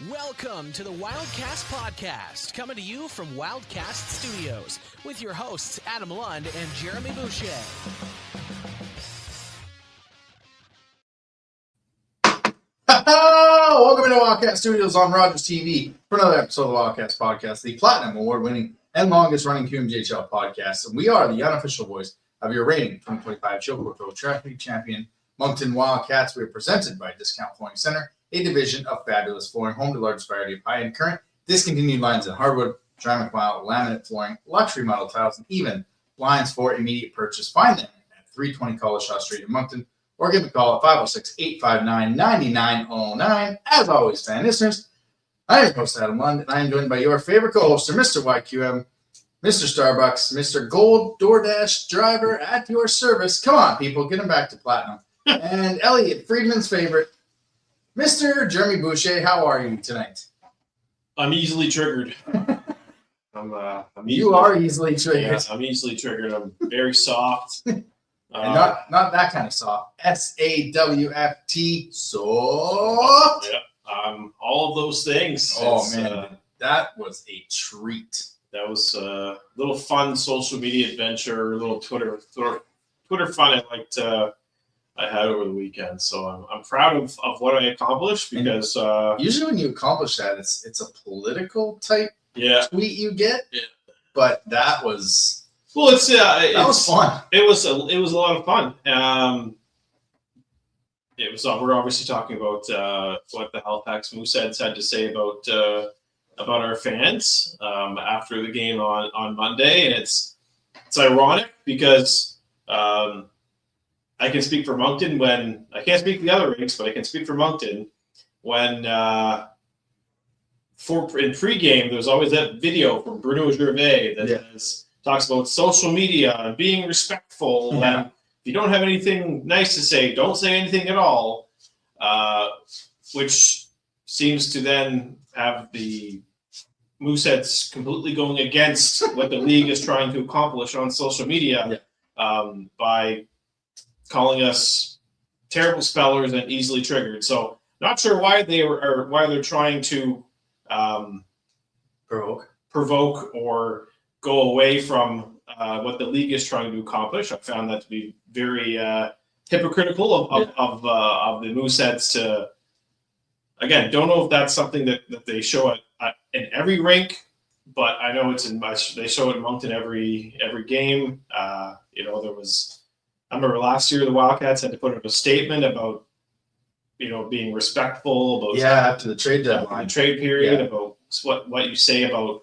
Welcome to the Wildcats Podcast, coming to you from Wildcats Studios, with your hosts Adam Lund and Jeremy Boucher. Welcome to Wildcats Studios on Rogers TV for another episode of the Wildcats Podcast, the Platinum Award-winning and longest-running QMJHL podcast. And we are the unofficial voice of your reigning 2025 Chilcourt Pro Traffic Champion, Moncton Wildcats. We are presented by Discount Flooring Center, a division of Fabulous Flooring, home to the largest variety of high-end current, discontinued lines in hardwood, ceramic tile, laminate flooring, luxury model tiles, and even lines for immediate purchase. Find them at 320 College Shaw Street in Moncton, or give a call at 506-859-9909. As always, fan listeners, I am your host, Adam Lund, and I am joined by your favorite co-hoster, Mr. YQM, Mr. Starbucks, Mr. Gold DoorDash driver at your service. Come on, people, get him back to platinum. And Elliot Friedman's favorite, Mr. Jeremy Boucher. How are you tonight? I'm easily triggered. You are easily triggered. Yes, I'm easily triggered. I'm very soft. And not that kind of soft. SAWFT, soft. Yeah, all of those things. Oh, man. That was a treat. That was a little fun social media adventure, a little Twitter fun I had over the weekend. So I'm proud of what I accomplished because usually when you accomplish that, it's a political type tweet you get. Yeah. But that was was fun. It was a lot of fun. We're obviously talking about what the Halifax Mooseheads had to say about our fans after the game on Monday, and it's ironic because I can speak for Moncton when I can't speak for the other rinks, but I can speak for Moncton when in pregame there's always that video from Bruno Gervais that talks about social media and being respectful. Yeah. And if you don't have anything nice to say, don't say anything at all, which seems to then have the Mooseheads completely going against what the league is trying to accomplish on social media by calling us terrible spellers and easily triggered. So not sure why they're trying to provoke or go away from what the league is trying to accomplish. I found that to be very hypocritical of the Mooseheads to, again, don't know if that's something that they show in every rink, but I know they show it in Moncton every game. I remember last year the Wildcats had to put up a statement about, being respectful about after the trade deadline, the trade period, about what you say about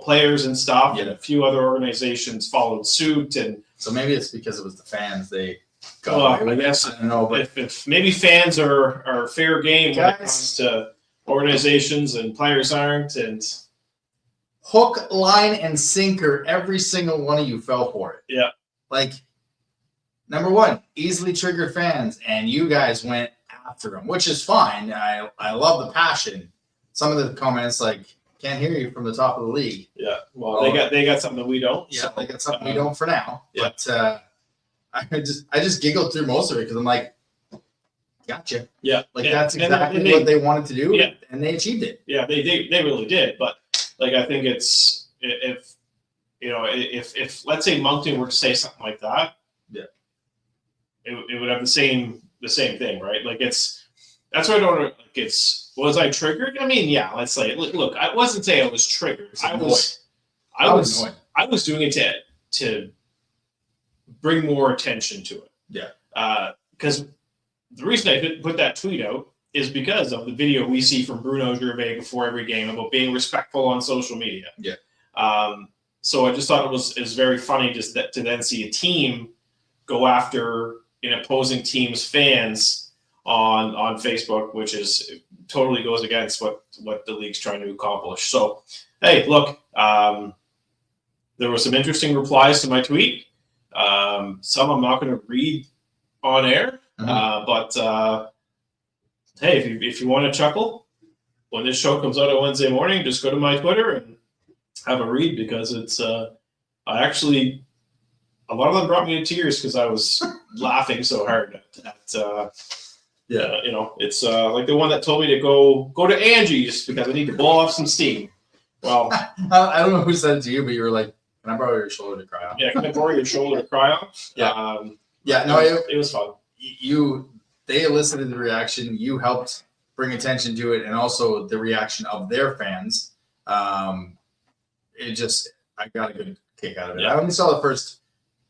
players and stuff, and a few other organizations followed suit. And so maybe it's because it was the fans they got I guess I don't know, but if maybe fans are fair game when it comes to organizations and players aren't, and hook, line, and sinker, every single one of you fell for it. Yeah. Like, number one, easily triggered fans, and you guys went after them, which is fine. I love the passion. Some of the comments can't hear you from the top of the league. Yeah. Well, they got something that we don't. Yeah, they got something we don't for now. Yeah. But I just giggled through most of it because I'm like, gotcha. Yeah. That's exactly what they wanted to do. Yeah. And they achieved it. Yeah, they really did. But I think it's if let's say Moncton were to say something like that, it would have the same thing, right? That's why I don't was I triggered? I mean, yeah, let's say look, I wasn't saying I was triggered. I was doing it to bring more attention to it. Yeah. Because the reason I put that tweet out is because of the video we see from Bruno Gervais before every game about being respectful on social media. Yeah. So I just thought it was very funny just to then see a team go after an opposing team's fans on Facebook, which totally goes against what the league's trying to accomplish. So, hey, look, there were some interesting replies to my tweet. Some I'm not going to read on air, but hey, if you want to chuckle when this show comes out on Wednesday morning, just go to my Twitter and have a read, because it's a lot of them brought me to tears because I was laughing so hard at Yeah. It's like the one that told me to go to Angie's because I need to blow off some steam. Well, I don't know who said it to you, but you were like, "Can I borrow your shoulder to cry on?" Yeah, can I borrow your shoulder to cry on? Yeah. It was fun. They elicited the reaction. You helped bring attention to it, and also the reaction of their fans. I got a good kick out of it. Yeah. I only saw the first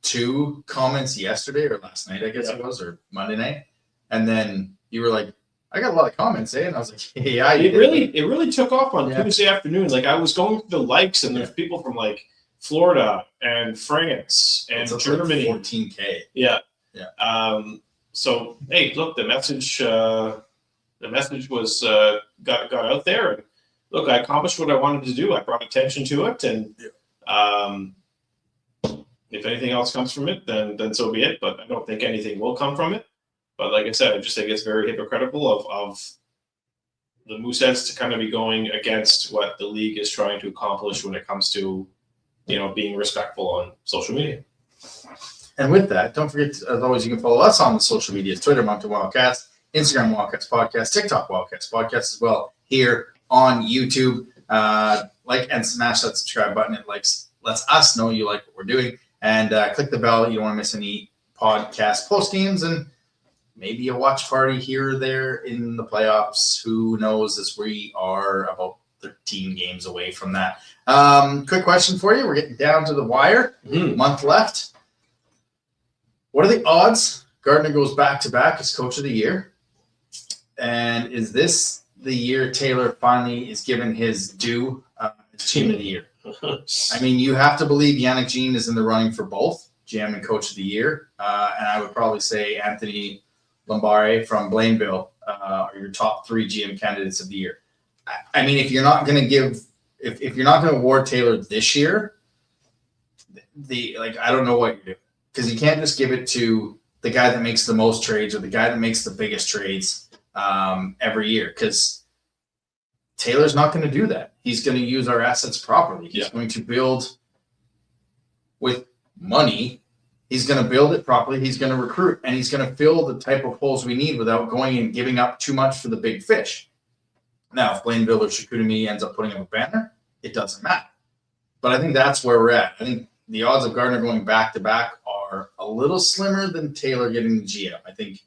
2 comments yesterday or last night, I guess it was, or Monday night, and then you were like, "I got a lot of comments, eh?" And I was like, "Yeah, it really took off on Tuesday afternoon. Like I was going through the likes, and there's people from like Florida and France and Germany. Like 14K. Yeah. Yeah. So hey, look, the message was got out there, and look, I accomplished what I wanted to do. I brought attention to it, and if anything else comes from it, then so be it. But I don't think anything will come from it. But like I said, I just think it's very hypocritical of the Mooseheads to kind of be going against what the league is trying to accomplish when it comes to, being respectful on social media. And with that, don't forget, as always, you can follow us on the social media: Twitter, Moncton Wildcats, Instagram, Wildcats Podcast, TikTok, Wildcats Podcast as well, here on YouTube. Like and smash that subscribe button. It lets us know you like what we're doing. And click the bell. You don't want to miss any podcast post games, and maybe a watch party here or there in the playoffs. Who knows, as we are about 13 games away from that. Quick question for you. We're getting down to the wire. Month left. What are the odds Gardner goes back-to-back as Coach of the Year? And is this the year Taylor finally is given his due as Team of the Year? I mean, you have to believe Yannick Jean is in the running for both GM and Coach of the Year. And I would probably say Anthony Lombare from Blainville are your top 3 GM candidates of the year. I mean, if you're not going to if you're not going to award Taylor this year, I don't know what you're doing, because you can't just give it to the guy that makes the most trades or the guy that makes the biggest trades every year, because Taylor's not going to do that. He's going to use our assets properly. He's going to build with money. He's going to build it properly. He's going to recruit, and he's going to fill the type of holes we need without going and giving up too much for the big fish. Now, if Blainville or Chicoutimi ends up putting up a banner, it doesn't matter. But I think that's where we're at. I think the odds of Gardner going back-to-back are a little slimmer than Taylor getting the GM. I think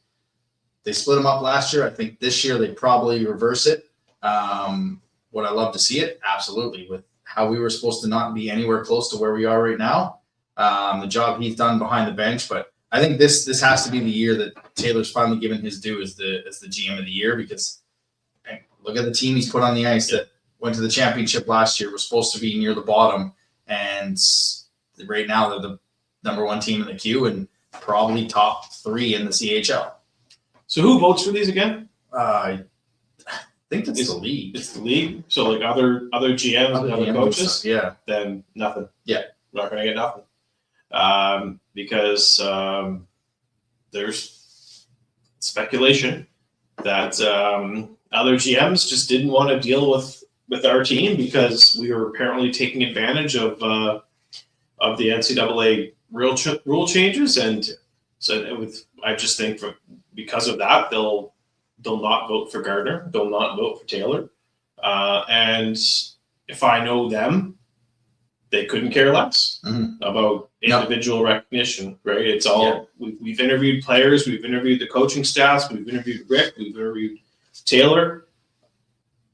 they split them up last year. I think this year they probably reverse it. Would I love to see it? Absolutely. With how we were supposed to not be anywhere close to where we are right now, the job he's done behind the bench. But I think this has to be the year that Taylor's finally given his due as the GM of the year, because look at the team he's put on the ice that went to the championship last year, was supposed to be near the bottom, and right now they're the number 1 team in the queue and probably top 3 in the CHL. So who votes for these again? I think it's the league. It's the league. So like other GMs and other coaches. Yeah. Then nothing. Yeah. Not going to get nothing. Because there's speculation that other GMs just didn't want to deal with our team because we were apparently taking advantage of the NCAA rule changes, and so I just think because of that they'll not vote for Gardner, they'll not vote for Taylor, and if I know them, they couldn't care less about individual recognition, right? It's all we've interviewed players, we've interviewed the coaching staffs, we've interviewed Rick, we've interviewed Taylor.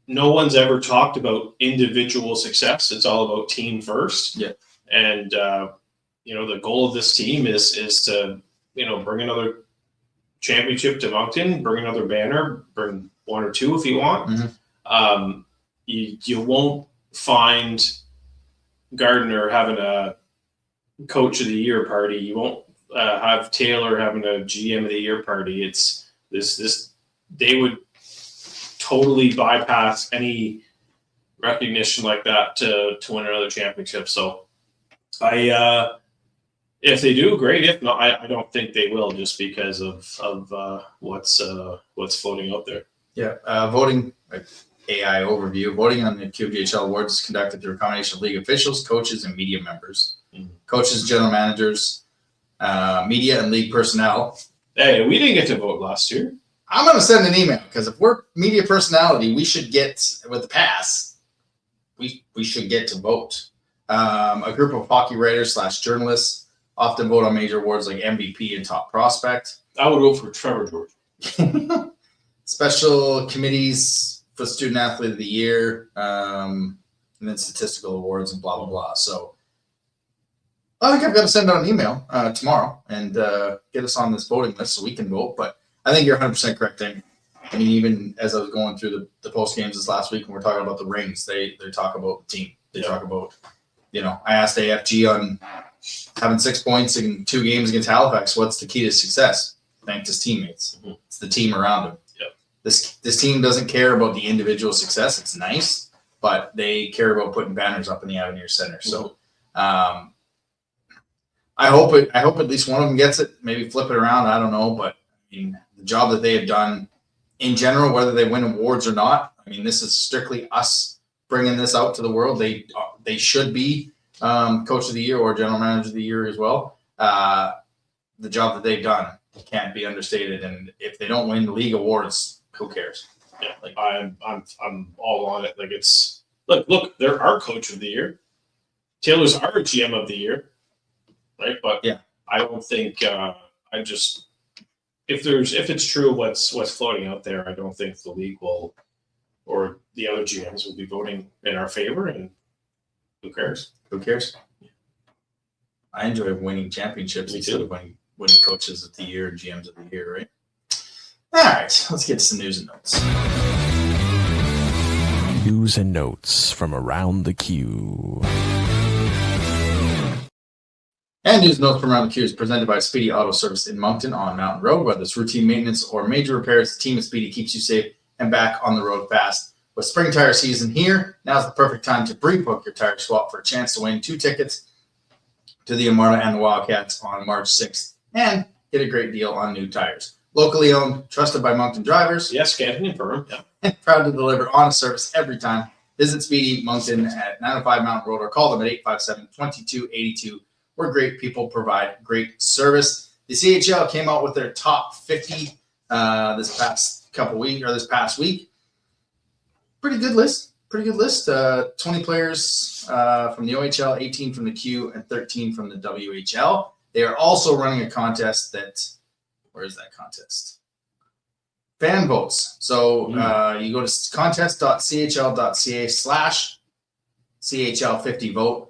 No one's ever talked about individual success. It's all about team first. Yeah. And the goal of this team is to bring another championship to Moncton, bring another banner, bring 1 or 2 if you want. You won't find Gardner having a Coach of the Year party. You won't have Taylor having a GM of the Year party. It's this. They would totally bypass any recognition like that to win another championship. So if they do, great. If not, I don't think they will, just because of what's floating out there. Yeah, voting AI overview. Voting on the QMJHL awards is conducted through a combination of league officials, coaches, and media members. Coaches, general managers, media, and league personnel. Hey, we didn't get to vote last year. I'm going to send an email because if we're media personality, we should get with the pass. We should get to vote. A group of hockey writers / journalists often vote on major awards like MVP and top prospect. I would vote for Trevor George. Special committees for student athlete of the year, and then statistical awards and blah blah blah. So I think I've got to send out an email tomorrow and get us on this voting list so we can vote. But I think you're 100% correct, Amy. I mean, even as I was going through the post games this last week, when we're talking about the rings, they talk about the team. They talk about, I asked AFG on having 6 points in 2 games against Halifax. What's the key to success? Thank his teammates. Mm-hmm. It's the team around him. Yep. This team doesn't care about the individual success. It's nice, but they care about putting banners up in the Avenir Center. Mm-hmm. So I hope at least one of them gets it. Maybe flip it around. I don't know, but I mean, the job that they have done in general, whether they win awards or not, I mean, this is strictly us bringing this out to the world. They should be coach of the year or general manager of the year as well. The job that they've done can't be understated. And if they don't win the league awards, who cares? Yeah, like I'm all on it. Like it's look, they're our coach of the year. Taylor's our GM of the year, right? But yeah, I don't think if it's true what's floating out there, I don't think the league will or the other GMs will be voting in our favor. And who cares? Who cares? I enjoy winning championships instead of winning coaches of the year and GMs of the year, right? All right, let's get to some news and notes. News and notes from around the queue. And news and notes from around the queue is presented by Speedy Auto Service in Moncton on Mountain Road. Whether it's routine maintenance or major repairs, the team at Speedy keeps you safe and back on the road fast. With spring tire season here, now's the perfect time to pre-book your tire swap for a chance to win 2 tickets to the Armada and the Wildcats on March 6th and get a great deal on new tires. Locally owned, trusted by Moncton drivers. Yes, Canton firm. Yeah. And proud to deliver honest service every time. Visit Speedy Moncton at 905 Mountain Road or call them at 857-2282. Where great people provide great service. The CHL came out with their top 50 this past week. Pretty good list. 20 players from the OHL, 18 from the Q, and 13 from the WHL. They are also running a contest where is that contest? Fan votes. So you go to contest.chl.ca/CHL50vote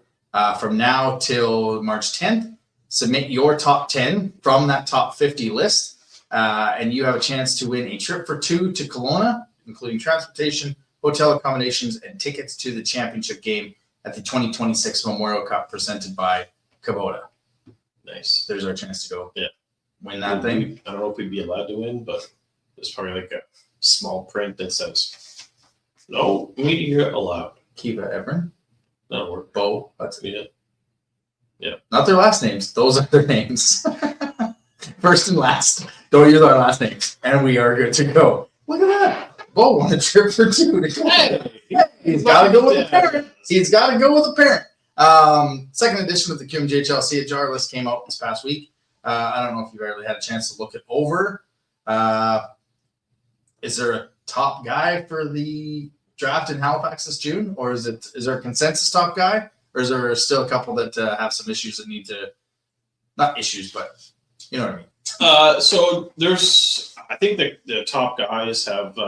from now till March 10th. Submit your top 10 from that top 50 list, and you have a chance to win a trip for 2 to Kelowna, including transportation, hotel accommodations, and tickets to the championship game at the 2026 Memorial Cup presented by Kubota. Nice. There's our chance to go win that thing. thing. I don't know if we'd be allowed to win, but there's probably like a small print that says, no media allowed. Kiva Everin. That'll work. Bo. That's it. Yeah. Not their last names. Those are their names. First and last. Don't use our last names. And we are good to go. Look at that. Bo won a trip for 2 to Kelowna. He's got to go with a parent. Second edition of the QMJHL CHR list came out this past week. I don't know if you've really had a chance to look it over. Is there a top guy for the draft in Halifax this June, or is there a consensus top guy, or is there still a couple that have some issues that need to, not issues, but you know what I mean? So I think the top guys have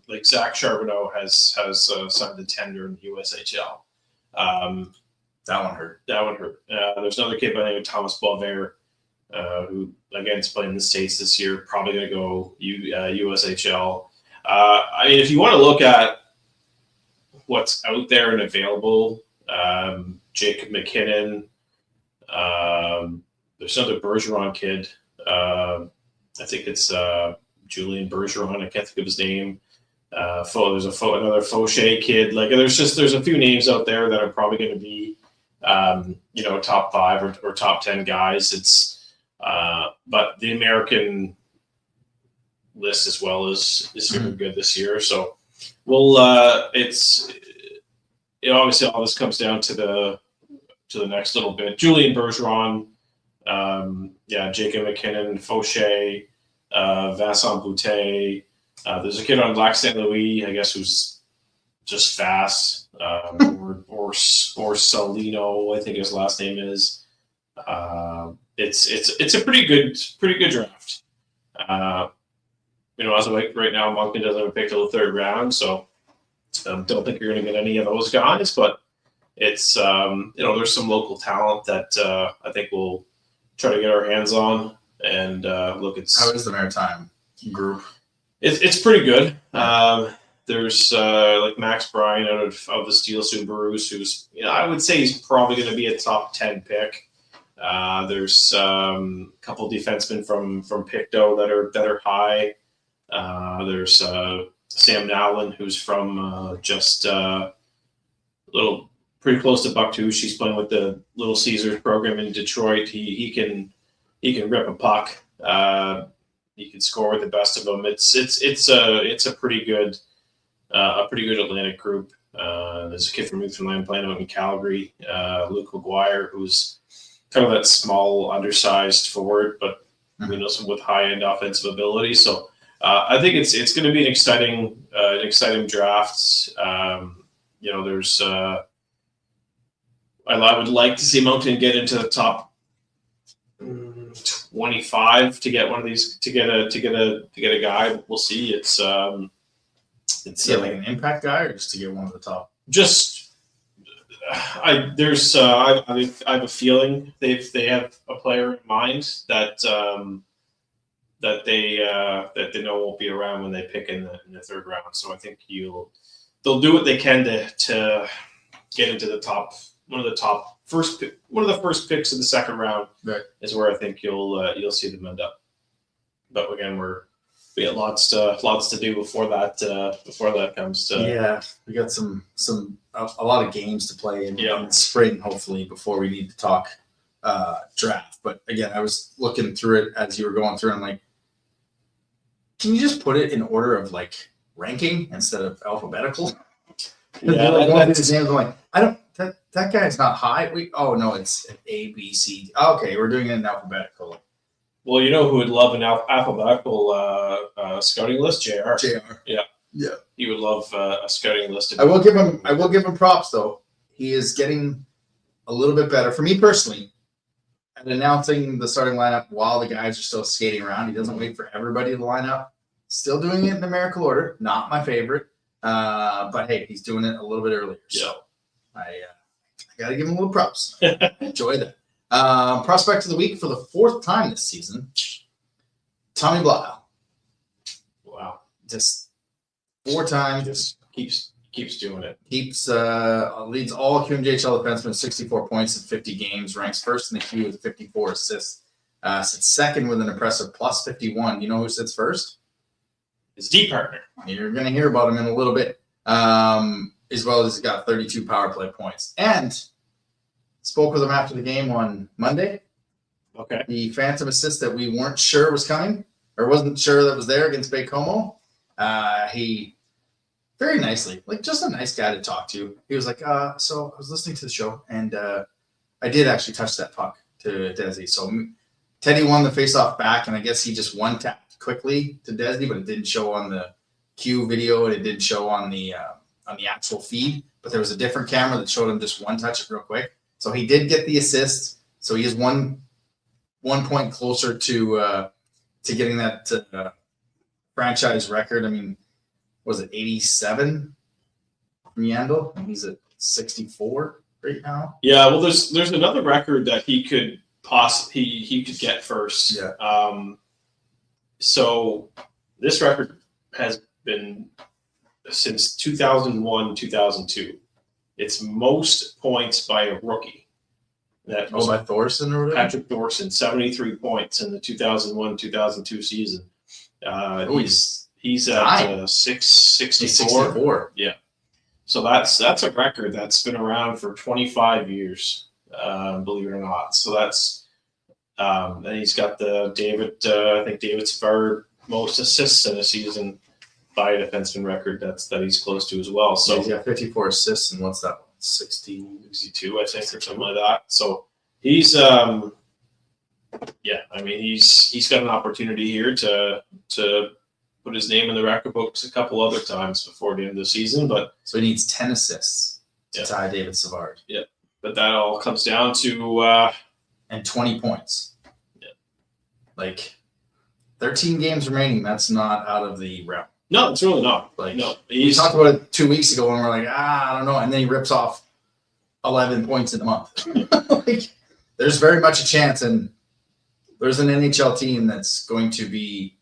like Zach Charbonneau has signed the tender in the USHL. That one hurt. There's another kid by the name of Thomas Boisvert, who again is playing in the States this year, probably going to go USHL. I mean, if you want to look at what's out there and available, Jacob McKinnon, there's another Bergeron kid. I think it's Julian Bergeron. I can't think of his name. There's another Fauché kid. Like there's a few names out there that are probably going to be, top 5 or top 10 guys. It's, but the American list as well is super good this year. So we'll, obviously all this comes down to the next little bit. Julian Bergeron, Jacob McKinnon, Fauché, Vincent Boucher. There's a kid on Lac Saint Louis, I guess, who's just fast. Or Salino, I think his last name is. It's a pretty good draft. As of right now, Moncton doesn't have a pick till the third round, so don't think you're going to get any of those guys. But it's there's some local talent that I think we'll try to get our hands on. And look, how is the Maritime group? It's pretty good. There's like Max Bryan out of the Steel Subarus, who's I would say he's probably going to be a top 10 pick. There's a couple defensemen from Pictou that are high. There's Sam Nowlin, who's from just pretty close to Bucktouche. He's playing with the Little Caesars program in Detroit. He can rip a puck. He can score with the best of them. It's a pretty good Atlantic group. There's a kid from Newfoundland playing out in Calgary, Luke McGuire, who's kind of that small, undersized forward, but some with high-end offensive ability. So I think it's going to be an exciting draft. There's I would like to see Moncton get into the top 25 to get one of these to get a guy. We'll see. It's like an impact guy, or just to get one of the top. I have a feeling they have a player in mind that they know won't be around when they pick in the third round. So I think they'll do what they can to get into the top. One of the first picks of the second round, right, is where I think you'll see them end up. But again, we got lots to do before that comes to. Yeah, we got a lot of games to play in spring, hopefully, before we need to talk draft. But again, I was looking through it as you were going through, and like, can you just put it in order of like ranking instead of alphabetical? Yeah, I'm like, I don't. That guy's not high. It's A, B, C. Okay, we're doing it in alphabetical. Well, who would love an alphabetical scouting list? JR. Yeah. He would love a scouting list. I will give him props though. He is getting a little bit better for me personally at announcing the starting lineup while the guys are still skating around. He doesn't wait for everybody to line up. Still doing it in numerical order. Not my favorite, but hey, he's doing it a little bit earlier. Yeah. So I got to give him a little props. Enjoy that. Prospect of the week for the fourth time this season, Tommy Blau. Wow. Just 4 times. Just keeps doing it. Leads all QMJHL defensemen 64 points in 50 games. Ranks first in the Q with 54 assists. Sits second with an impressive plus 51. You know who sits first? His D partner. You're going to hear about him in a little bit. As well as he's got 32 power play points. And spoke with him after the game on Monday. Okay. The phantom assist that we weren't sure was coming, or wasn't sure that was there against Baie-Comeau. He very nicely, like just a nice guy to talk to. He was like, so I was listening to the show, and I did actually touch that puck to Desi. So Teddy won the faceoff back, and I guess he just one-tapped quickly to Desi, but it didn't show on the Q video, and it didn't show on the actual feed. But there was a different camera that showed him just one touch real quick. So he did get the assist. So he is one point closer to getting that franchise record. I mean, was it 87 from Yandel? And he's at 64 right now. Yeah, well, there's another record that he could he could get first. Yeah. So this record has been since 2001, 2002. It's most points by a rookie. That was by Thorson or whatever? Patrick Thorson, 73 points in the 2001-2002 season. He's at 664. Yeah. So that's a record that's been around for 25 years, believe it or not. So that's and he's got the I think David Savard most assists in a season by a defenseman record that he's close to as well. So he's got 54 assists, and what's that one? 62, I think, or something like that. So he's yeah, I mean, he's got an opportunity here to put his name in the record books a couple other times before the end of the season. But so he needs 10 assists to tie David Savard. Yeah, but that all comes down to and 20 points. Yeah, like 13 games remaining. That's not out of the realm. No, it's really not. Like, no, we talked about it 2 weeks ago, and we're like, I don't know, and then he rips off 11 points in a month. Like, there's very much a chance, and there's an NHL team that's going to be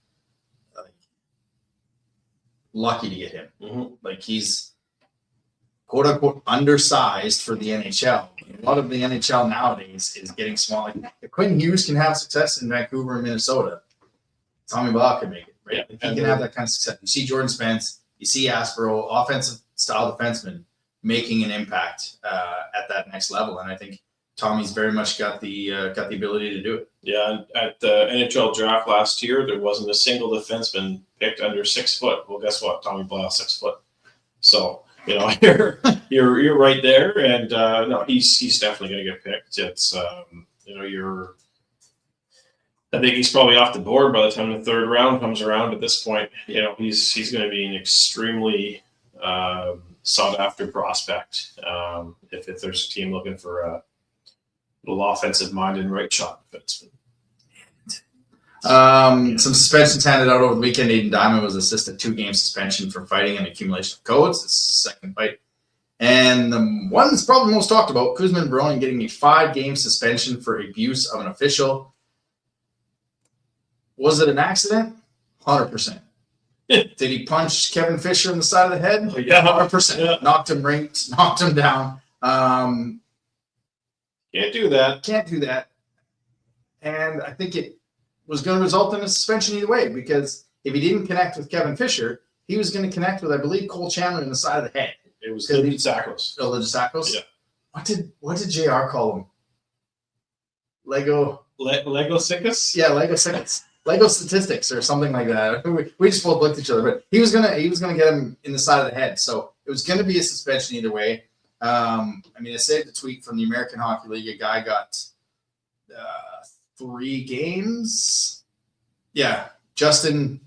lucky to get him. Mm-hmm. Like, he's quote unquote undersized for the NHL. A lot of the NHL nowadays is getting small. Like, if Quinn Hughes can have success in Vancouver and Minnesota, Tommy Bach can make it. Right? Yeah, he can have that kind of success. You see Jordan Spence, you see Aspero, offensive style defenseman, making an impact at that next level, and I think Tommy's very much got the ability to do it. Yeah, at the NHL draft last year, there wasn't a single defenseman picked under 6 foot. Well, guess what? Tommy Blah, 6 foot. So you're right there, and no, he's definitely going to get picked. It's I think he's probably off the board by the time the third round comes around. At this point, he's going to be an extremely sought after prospect. If there's a team looking for a little offensive minded right shot defenseman. Some suspensions handed out over the weekend. Aiden Diamond was assisted 2-game suspension for fighting and accumulation of codes. It's his second fight. And the one that's probably most talked about, Kuzma and Baroni getting a 5-game suspension for abuse of an official. Was it an accident? 100%. Did he punch Kevin Fisher in the side of the head? Yeah, 100%. Yeah. Knocked him down. Can't do that. Can't do that. And I think it was going to result in a suspension either way, because if he didn't connect with Kevin Fisher, he was going to connect with, I believe, Cole Chandler in the side of the head. It was Litte-Sacros. Oh, Litte-Sacros? Yeah. What did JR call him? Lego Sickus? Yeah, Lego Sickus. Lego statistics or something like that. We just both looked at each other, but he was gonna get him in the side of the head. So it was gonna be a suspension either way. I saved a tweet from the American Hockey League. A guy got 3 games. Yeah, Justin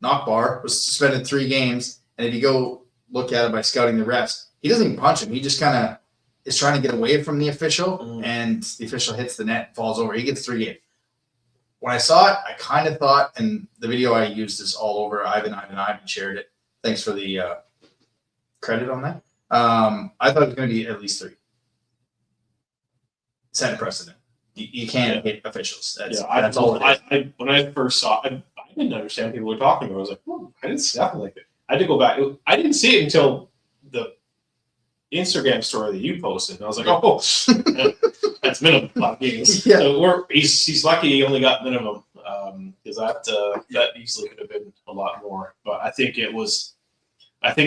Knockbar was suspended 3 games, and if you go look at it by scouting the refs, he doesn't even punch him. He just kind of is trying to get away from the official, and the official hits the net, falls over. He gets 3 games. When I saw it, I kind of thought, and the video I used is all over. Ivan shared it. Thanks for the credit on that. I thought it was going to be at least 3. Set a precedent. You can't hit officials. That's all it is. When I first saw it, I didn't understand people were talking about it. I was like, I didn't see nothing like it. I had to go back. I didn't see it until the Instagram story that you posted. And I was like, that's minimum 5 games. Yeah. So he's lucky he only got minimum, because that easily could have been a lot more. But I think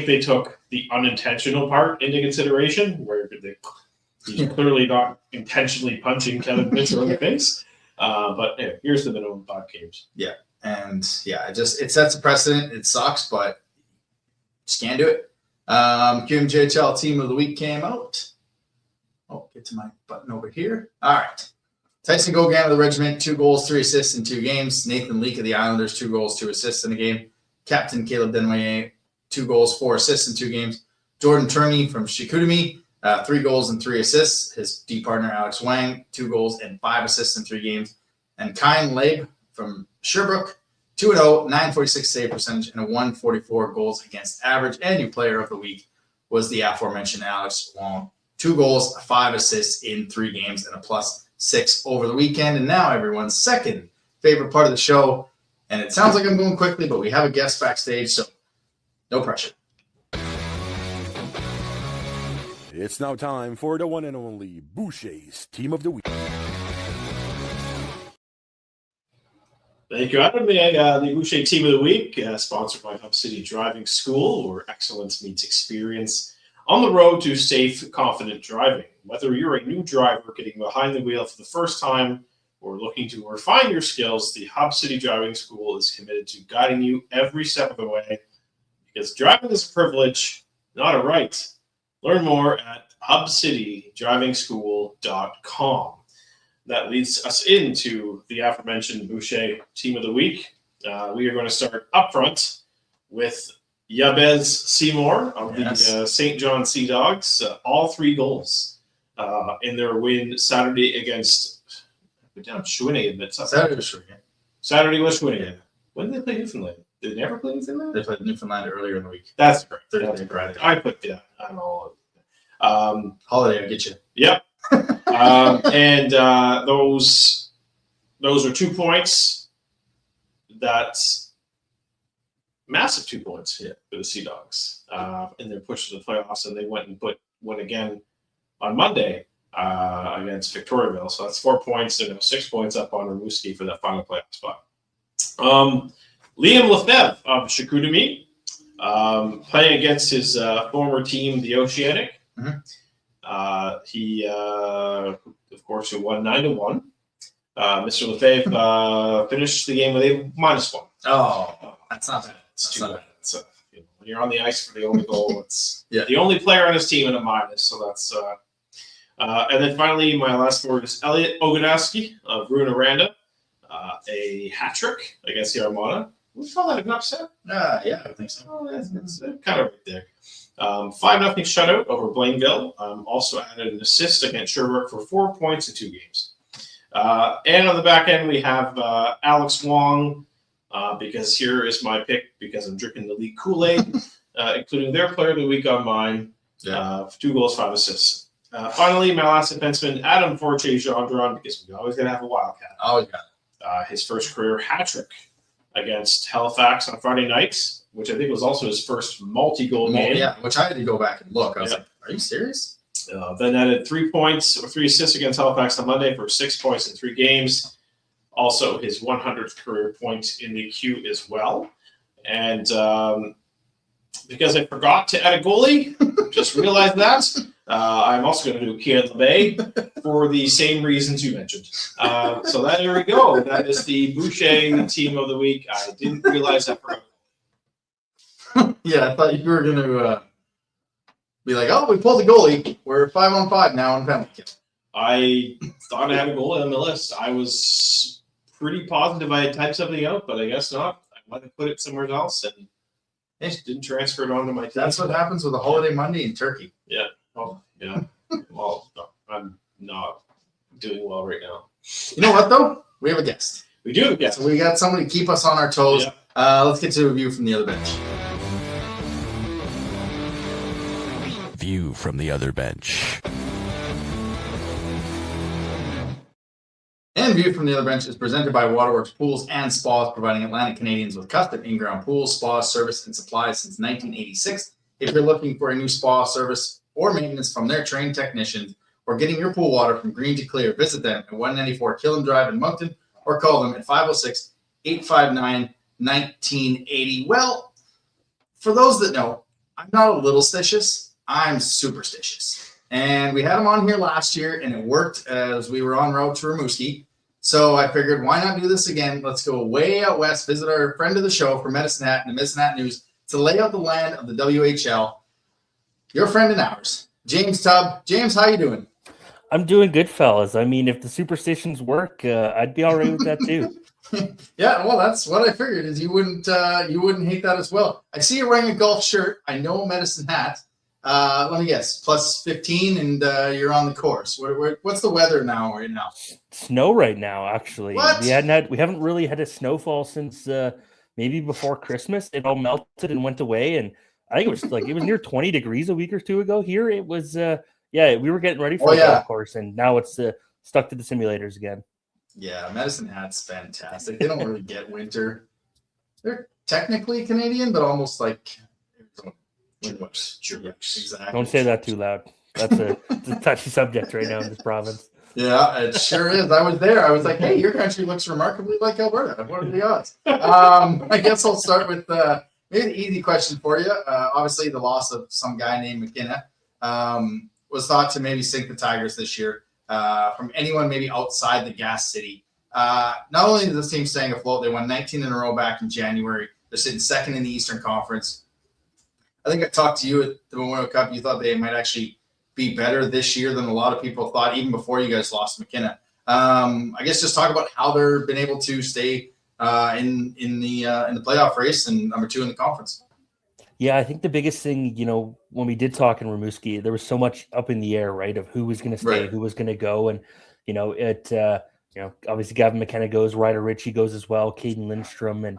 they took the unintentional part into consideration, where he's clearly not intentionally punching Kevin Fisher in the face. But here's the minimum 5 games. Yeah. And it sets a precedent. It sucks, but just can't do it. QMJHL Team of the Week came out. Get to my button over here. All right. Tyson Gogan of the Regiment, 2 goals, 3 assists in 2 games. Nathan Leake of the Islanders, 2 goals, 2 assists in a game. Captain Caleb Denway, 2 goals, 4 assists in 2 games. Jordan Turney from Chicoutimi, 3 goals and 3 assists. His D partner, Alex Wang, 2 goals and 5 assists in 3 games. And Kyan Leib from Sherbrooke, 2-0, 946 save percentage, and a 144 goals against average. And new player of the week was the aforementioned Alex Wang. 2 goals, 5 assists in 3 games, and a +6 over the weekend. And now everyone's second favorite part of the show. And it sounds like I'm going quickly, but we have a guest backstage, so no pressure. It's now time for the one and only Boucher's Team of the Week. Thank you, Adam. The Boucher Team of the Week, sponsored by Hub City Driving School, where excellence meets experience on the road to safe, confident driving. Whether you're a new driver getting behind the wheel for the first time or looking to refine your skills, the Hub City Driving School is committed to guiding you every step of the way, because driving is a privilege, not a right. Learn more at hubcitydrivingschool.com. that leads us into the aforementioned Boucher Team of the Week. We are going to start up front with Yabez Seymour of the St. John Sea Dogs. All 3 goals in their win Saturday against Shawinigan. Saturday was Shawinigan. When did they play Newfoundland? Did they never play Newfoundland? They played Newfoundland earlier in the week. That's correct. Thursday, Friday. I put I don't know. Holiday will get you. Yep. And those are 2 points. That's massive 2 points for the Sea Dogs in their push to the playoffs, and they went and won again on Monday against Victoriaville. So that's 4 points. They're now 6 points up on Rimouski for that final playoff spot. Liam Lefebvre of Chicoutimi, playing against his former team, the Oceanic. He, of course, won 9-1. Mr. Lefebvre finished the game with a -1. Oh, that's not bad. It's too bad. So, when you're on the ice for the only goal, it's the only player on his team in a minus. So that's. And then finally, my last word is Elliot Ogadowski of Runa-Randa, a hat trick against the Armada. Would you call that an upset? Yeah, I think so. Oh, that's kind of right there. 5-0 shutout over Blainville. Also added an assist against Sherbrooke for 4 points in 2 games. And on the back end, we have Alex Wong, because here is my pick, because I'm drinking the league Kool-Aid, including their player of the week on mine. 2 goals, 5 assists. Finally, my last defenseman, Adam Fortier-Gendron, because we always got to have a Wildcat. Always got it. His first career hat trick against Halifax on Friday nights, which I think was also his first multi-goal game. Yeah, which I had to go back and look. I was like, are you serious? Then added 3 points or 3 assists against Halifax on Monday for 6 points in 3 games. Also, his 100th career point in the Q as well. And because I forgot to add a goalie, just realized that, I'm also going to do Kian LeBay for the same reasons you mentioned. So there we go. That is the Boucher Team of the Week. I didn't realize I forgot. Yeah, I thought you were going to be like, oh, we pulled the goalie. We're 5-on-5 now in penalty kill. I thought I had a goalie on the list. I was pretty positive I had typed something out, but I guess not. I might have put it somewhere else and didn't transfer it onto my team. That's what happens with a holiday Monday in Turkey. Yeah. Oh, yeah. Well, I'm not doing well right now. You know what, though? We have a guest. We do, yes. So we got somebody to keep us on our toes. Yeah. Let's get to a view from the other bench. View from the other bench. And View from the Other Bench is presented by Waterworks Pools and Spas, providing Atlantic Canadians with custom in-ground pools, spas, service, and supplies since 1986. If you're looking for a new spa service or maintenance from their trained technicians, or getting your pool water from green to clear, visit them at 194 Killam Drive in Moncton, or call them at 506-859-1980. Well, for those that know, I'm not a little stitious, I'm superstitious. And we had him on here last year, and it worked as we were en route to Rimouski. So I figured, why not do this again? Let's go way out west, visit our friend of the show from Medicine Hat and the Medicine Hat News to lay out the land of the WHL. Your friend and ours, James Tubb. James, how you doing? I'm doing good, fellas. I mean, if the superstitions work, I'd be all right with that too. Yeah, well, that's what I figured. Is you wouldn't hate that as well. I see you wearing a golf shirt. I know a Medicine Hat. Let me guess, plus 15, and you're on the course. What's the weather right now? Snow right now, actually. What? We haven't really had a snowfall since maybe before Christmas. It all melted and went away, and I think it was near 20 degrees a week or two ago. Here it was, we were getting ready for the golf course, and now it's stuck to the simulators again. Yeah, Medicine Hat's fantastic. They don't really get winter. They're technically Canadian, but almost like. Exactly. Don't say that too loud. It's a touchy subject right now in this province. Yeah, it sure is. I was there. I was like, hey, your country looks remarkably like Alberta. What are the odds? I guess I'll start with maybe an easy question for you. Obviously, the loss of some guy named McKenna was thought to maybe sink the Tigers this year. From anyone maybe outside the gas city. Not only is this team staying afloat, they won 19 in a row back in January. They're sitting second in the Eastern Conference. I think I talked to you at the Memorial Cup. You thought they might actually be better this year than a lot of people thought, even before you guys lost McKenna. I guess just talk about how they've been able to stay in the playoff race and number 2 in the conference. Yeah, I think the biggest thing, when we did talk in Rimouski, there was so much up in the air, right, of who was going to stay, who was going to go, and obviously Gavin McKenna goes, Ryder Ritchie goes as well, Caden Lindstrom, and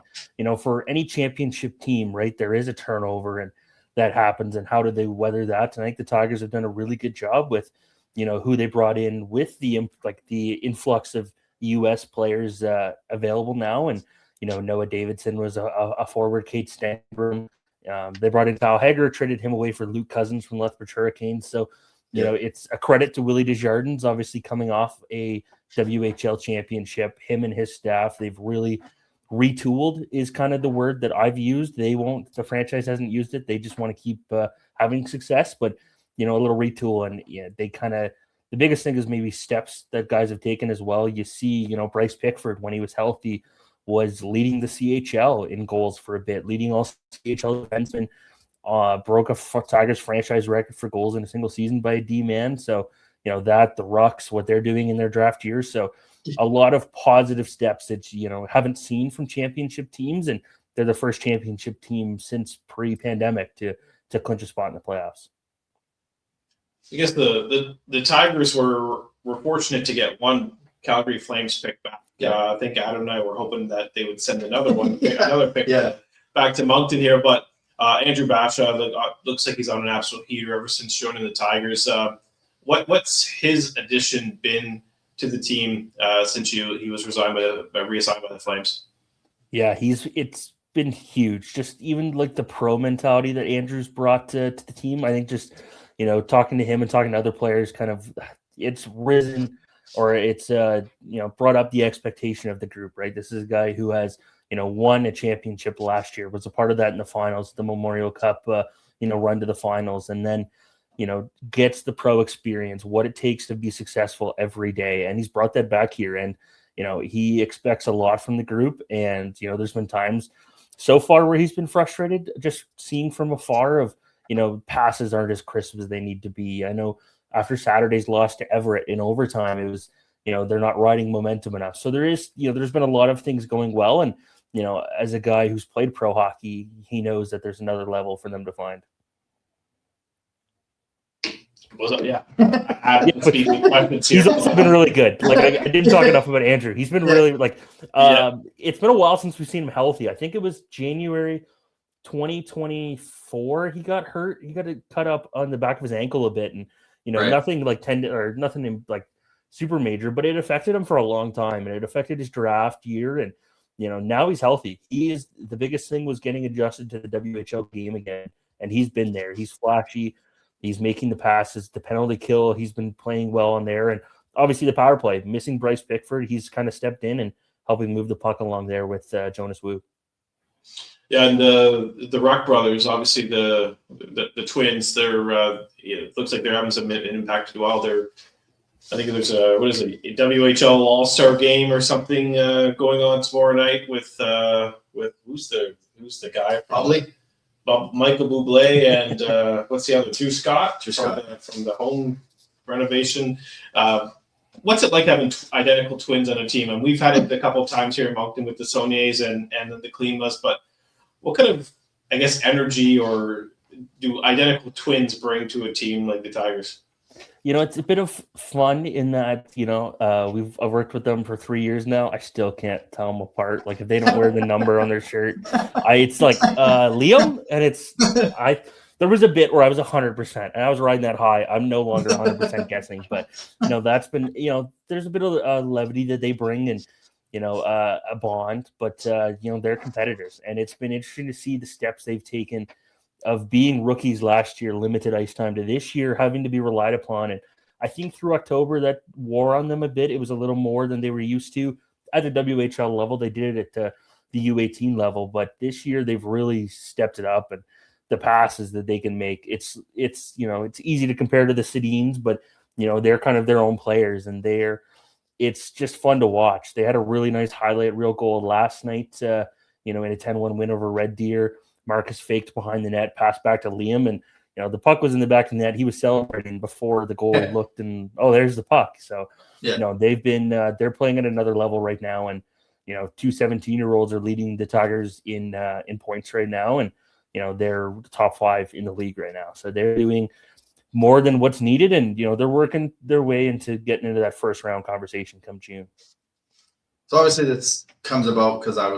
for any championship team, right, there is a turnover, and that happens, and how do they weather that? And I think the Tigers have done a really good job with, who they brought in with the influx of U.S. players available now, and Noah Davidson was a forward, Kate Stanbroom. They brought in Kyle Hager, traded him away for Luke Cousins from Lethbridge Hurricanes. So, it's a credit to Willie Desjardins, obviously coming off a WHL championship. Him and his staff, they've really retooled is kind of the word that I've used. The franchise hasn't used it. They just want to keep having success, but, a little retool. And the biggest thing is maybe steps that guys have taken as well. You see, Bryce Pickford, when he was healthy, was leading the CHL in goals for a bit, leading all CHL defensemen, broke a Tigers franchise record for goals in a single season by a D-man. So, the Rucks, what they're doing in their draft years. So a lot of positive steps that, haven't seen from championship teams. And they're the first championship team since pre-pandemic to clinch a spot in the playoffs. I guess the Tigers were fortunate to get one Calgary Flames pick back. I think Adam and I were hoping that they would send another one, another pick back to Moncton here. But Andrew Basha looks like he's on an absolute heater ever since joining the Tigers. What's his addition been to the team since he was reassigned by the Flames? Yeah, it's been huge. Just even like the pro mentality that Andrew's brought to the team. I think just talking to him and talking to other players, it's risen. Or it's brought up the expectation of the group, right? This is a guy who has won a championship last year, was a part of that in the finals, the Memorial Cup, run to the finals, and then gets the pro experience, what it takes to be successful every day, and he's brought that back here, and he expects a lot from the group, and there's been times so far where he's been frustrated just seeing from afar of passes aren't as crisp as they need to be. I know. After Saturday's loss to Everett in overtime, it was, they're not riding momentum enough. So there is, there's been a lot of things going well. And, as a guy who's played pro hockey, he knows that there's another level for them to find. Yeah. He's also been really good. Like I didn't talk enough about Andrew. He's been really it's been a while since we've seen him healthy. I think it was January 2024. He got hurt. He got it cut up on the back of his ankle a bit. And, nothing like tendon or nothing like super major, but it affected him for a long time, and it affected his draft year. And now he's healthy. The biggest thing was getting adjusted to the WHL game again, and he's been there. He's flashy. He's making the passes, the penalty kill. He's been playing well on there, and obviously the power play. Missing Bryce Pickford, he's kind of stepped in and helping move the puck along there with Jonas Wu. Yeah, and the Ruck brothers, obviously the twins, it looks like they're having some impact as well. I think there's a WHL All-Star game or something going on tomorrow night with who's the guy? Probably Michael Bublé and what's the other two? Scott from the home renovation. What's it like having identical twins on a team? And we've had it a couple of times here in Moncton with the Sauniers and the Klingmas, but what kind of, I guess, energy or do identical twins bring to a team like the Tigers? It's a bit of fun in that, I've worked with them for 3 years now. I still can't tell them apart. Like if they don't wear the number on their shirt, it's like Liam, and there was a bit where I was 100% and I was riding that high. I'm no longer 100% guessing, but that's been, there's a bit of levity that they bring and, a bond, but they're competitors, and it's been interesting to see the steps they've taken of being rookies last year, limited ice time, to this year having to be relied upon. And I think through October that wore on them a bit. It was a little more than they were used to at the WHL level. They did it at the U18 level, but this year they've really stepped it up, and the passes that they can make, it's easy to compare to the Sedins, but they're kind of their own players, and it's just fun to watch. They had a really nice highlight reel goal last night, in a 10-1 win over Red Deer. Marcus faked behind the net, passed back to Liam, and the puck was in the back of the net. He was celebrating before the goalie looked, and there's the puck. So, they've been they're playing at another level right now, and two 17-year-olds are leading the Tigers in points right now, and they're top 5 in the league right now. So they're doing more than what's needed, and they're working their way into getting into that first round conversation come June. So obviously this comes about because I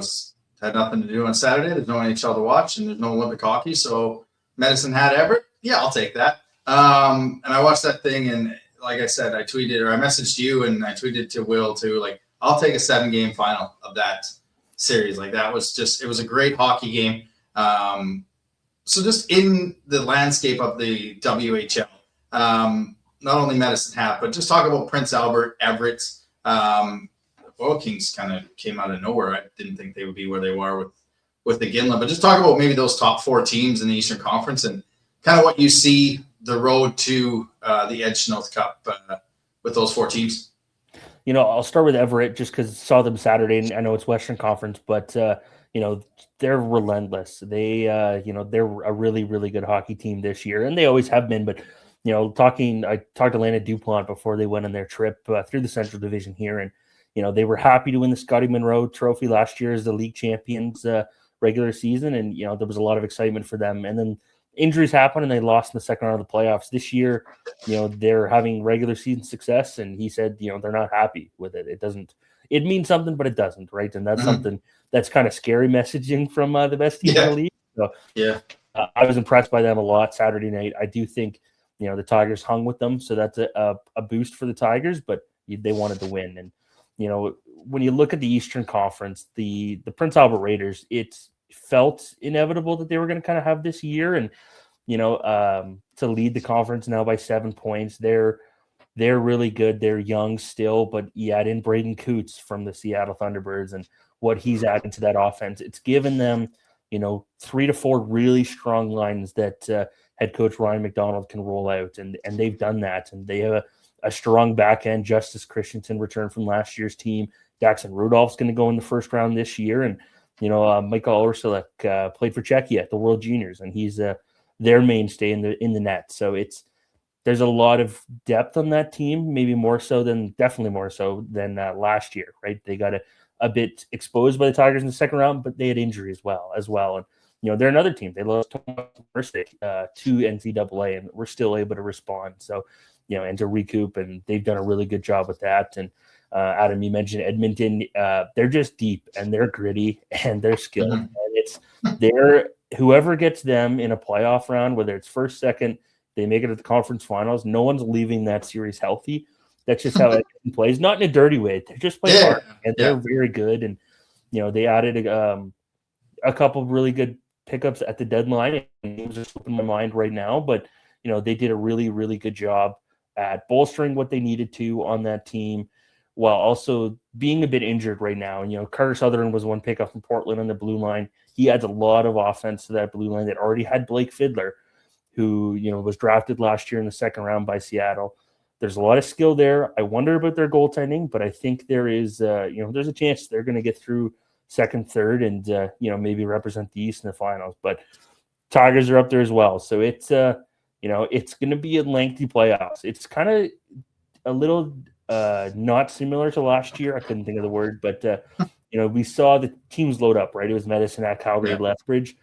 had nothing to do on Saturday. There's no NHL to watch, and there's no Olympic hockey. So Medicine Hat Everett, yeah, I'll take that. And I watched that thing, and like I said, I messaged you, and I tweeted to Will too. Like, I'll take a 7-game final of that series. Like, it was a great hockey game. So just in the landscape of the WHL, not only Medicine Hat, but just talk about Prince Albert, Everett. Oil Kings kind of came out of nowhere. I didn't think they would be where they were with the Ginla, but just talk about maybe those top 4 teams in the Eastern Conference and kind of what you see the road to the Edge North Cup with those 4 teams. I'll start with Everett just because I saw them Saturday, and I know it's Western Conference, but they're relentless. They're a really, really good hockey team this year, and they always have been. But I talked to Lana Dupont before they went on their trip through the Central Division here, and they were happy to win the Scotty Monroe Trophy last year as the league champions regular season, and there was a lot of excitement for them. And then injuries happened, and they lost in the second round of the playoffs. This year, they're having regular season success, and he said, they're not happy with it. It means something, but it doesn't, right? And that's something that's kind of scary messaging from the best team in the league. So I was impressed by them a lot Saturday night. I do think the Tigers hung with them, so that's a boost for the Tigers, but they wanted to win. And when you look at the Eastern Conference, the Prince Albert Raiders, it's felt inevitable that they were going to kind of have this year, and to lead the conference now by 7 points. They're really good. They're young still, but you add in Braden Coots from the Seattle Thunderbirds and what he's adding to that offense. It's given them 3 to 4 really strong lines that head coach Ryan McDonald can roll out, and they've done that, and they have a strong back end. Justice Christensen returned from last year's team. Daxon Rudolph's going to go in the first round this year, and Michael Ursulek played for Czechia at the World Juniors, and he's their mainstay in the net. So there's a lot of depth on that team, definitely more so than last year, right? They got a bit exposed by the Tigers in the second round, but they had injury as well. And they're another team. They lost to NCAA, and we're still able to respond. So and to recoup, and they've done a really good job with that. And Adam, you mentioned Edmonton. They're just deep, and they're gritty, and they're skilled. And whoever gets them in a playoff round, whether it's first, second, they make it to the conference finals. No one's leaving that series healthy. That's just how it plays. Not in a dirty way. They just play hard, and they're very good. And they added a couple of really good pickups at the deadline. And names are slipping my mind right now, but they did a really, really good job at bolstering what they needed to on that team, while also being a bit injured right now. And Carter Sutherland was one pickup from Portland on the blue line. He adds a lot of offense to that blue line that already had Blake Fiddler, who was drafted last year in the second round by Seattle. There's a lot of skill there. I wonder about their goaltending, but I think there is there's a chance they're going to get through second, third, and maybe represent the East in the finals. But Tigers are up there as well, so it's it's going to be a lengthy playoffs. It's kind of a little not similar to last year. I couldn't think of the word, but we saw the teams load up, right? It was Medicine at Calgary, Lethbridge.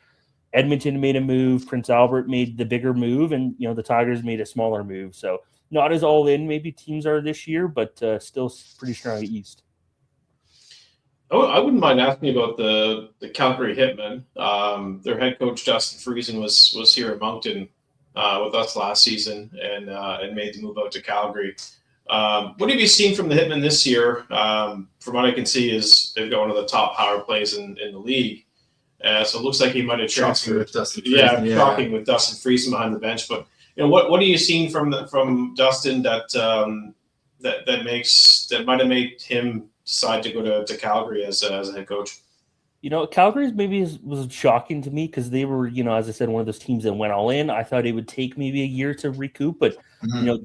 Edmonton made a move. Prince Albert made the bigger move, and the Tigers made a smaller move. So not as all in maybe teams are this year, but still pretty strong East. Oh, I wouldn't mind asking about the Calgary Hitmen. Their head coach Dustin Friesen was here at Moncton with us last season, and made the move out to Calgary. What have you seen from the Hitmen this year? From what I can see, is they've got one of the top power plays in the league. So it looks like he might have transferred. With Dustin Friesen, shocking with Dustin Friesen behind the bench. But what are you seeing from Dustin that might have made him decide to go to Calgary as a head coach? Calgary's was shocking to me because they were, as I said, one of those teams that went all in. I thought it would take maybe a year to recoup, but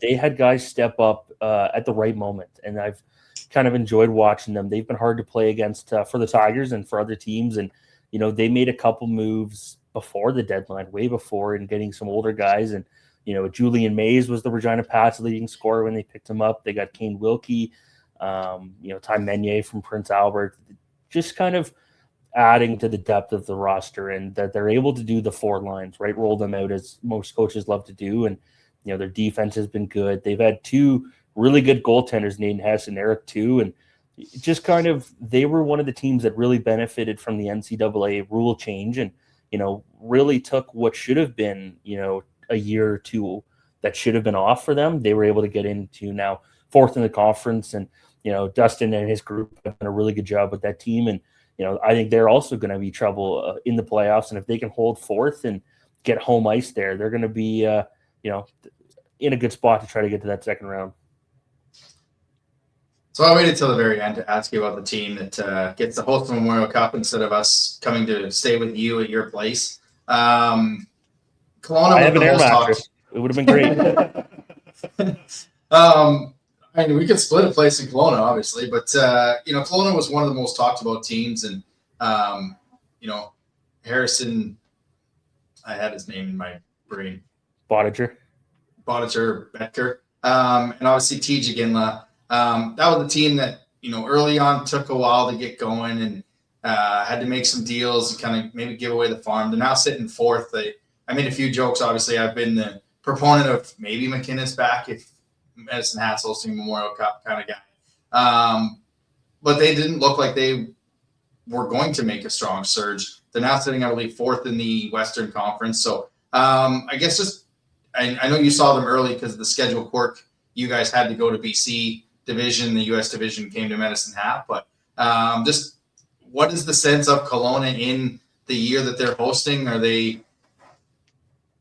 they had guys step up at the right moment, and I've kind of enjoyed watching them. They've been hard to play against for the Tigers and for other teams, and they made a couple moves before the deadline, way before, and getting some older guys. And, Julian Mays was the Regina Pats leading scorer when they picked him up. They got Kane Wilkie, Ty Meunier from Prince Albert, just kind of adding to the depth of the roster, and that they're able to do the 4 lines, right? Roll them out as most coaches love to do. And, their defense has been good. They've had 2 really good goaltenders, Nathan Hess and Eric too. And just kind of, they were one of the teams that really benefited from the NCAA rule change and, really took what should have been, a year or 2 that should have been off for them. They were able to get into now 4th in the conference. And, Dustin and his group have done a really good job with that team. And, I think they're also going to be trouble in the playoffs. And if they can hold 4th and get home ice there, they're going to be, in a good spot to try to get to that second round. So I waited till the very end to ask you about the team that gets the host Memorial Cup instead of us coming to stay with you at your place. Kelowna. I have an air mattress. It would have been great. I mean, we could split a place in Kelowna, obviously, but Kelowna was one of the most talked about teams, and Harrison, I had his name in my brain. Bottiger, Betker, and obviously T.J. Ginla. That was a team that, early on took a while to get going and had to make some deals and kind of maybe give away the farm. They're now sitting 4th. I made a few jokes. Obviously, I've been the proponent of maybe McKinnis back if Medicine Hat's hosting Memorial Cup kind of guy. But they didn't look like they were going to make a strong surge. They're now sitting, I believe, 4th in the Western Conference. So I guess I know you saw them early because of the schedule quirk. You guys had to go to BC division. The U.S. division came to Medicine Hat. But just what is the sense of Kelowna in the year that they're hosting?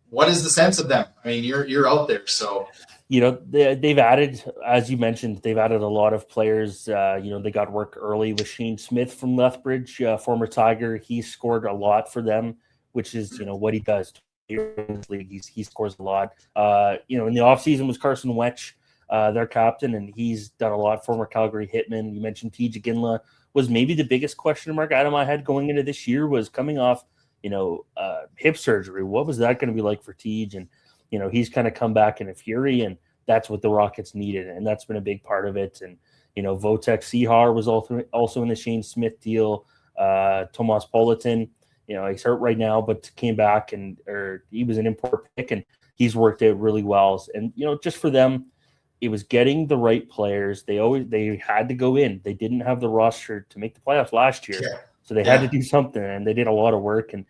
What is the sense of them? I mean, you're out there, so. They've added, as you mentioned, they've added a lot of players. They got work early with Shane Smith from Lethbridge, former Tiger. He scored a lot for them, which is, what he does. He scores a lot. In the offseason was Carson Wetch, their captain, and he's done a lot. Former Calgary Hitman. You mentioned T.J. Ginla was maybe the biggest question mark out of my head going into this year, was coming off, hip surgery. What was that going to be like for Tej? And, he's kind of come back in a fury, and that's what the Rockets needed. And that's been a big part of it. And, Votek Sihar was also in the Shane Smith deal. Tomas Politin, he's hurt right now, but came back he was an import pick, and he's worked out really well. And, just for them, it was getting the right players. They had to go in. They didn't have the roster to make the playoffs last year. Yeah. So they had to do something, and they did a lot of work. And,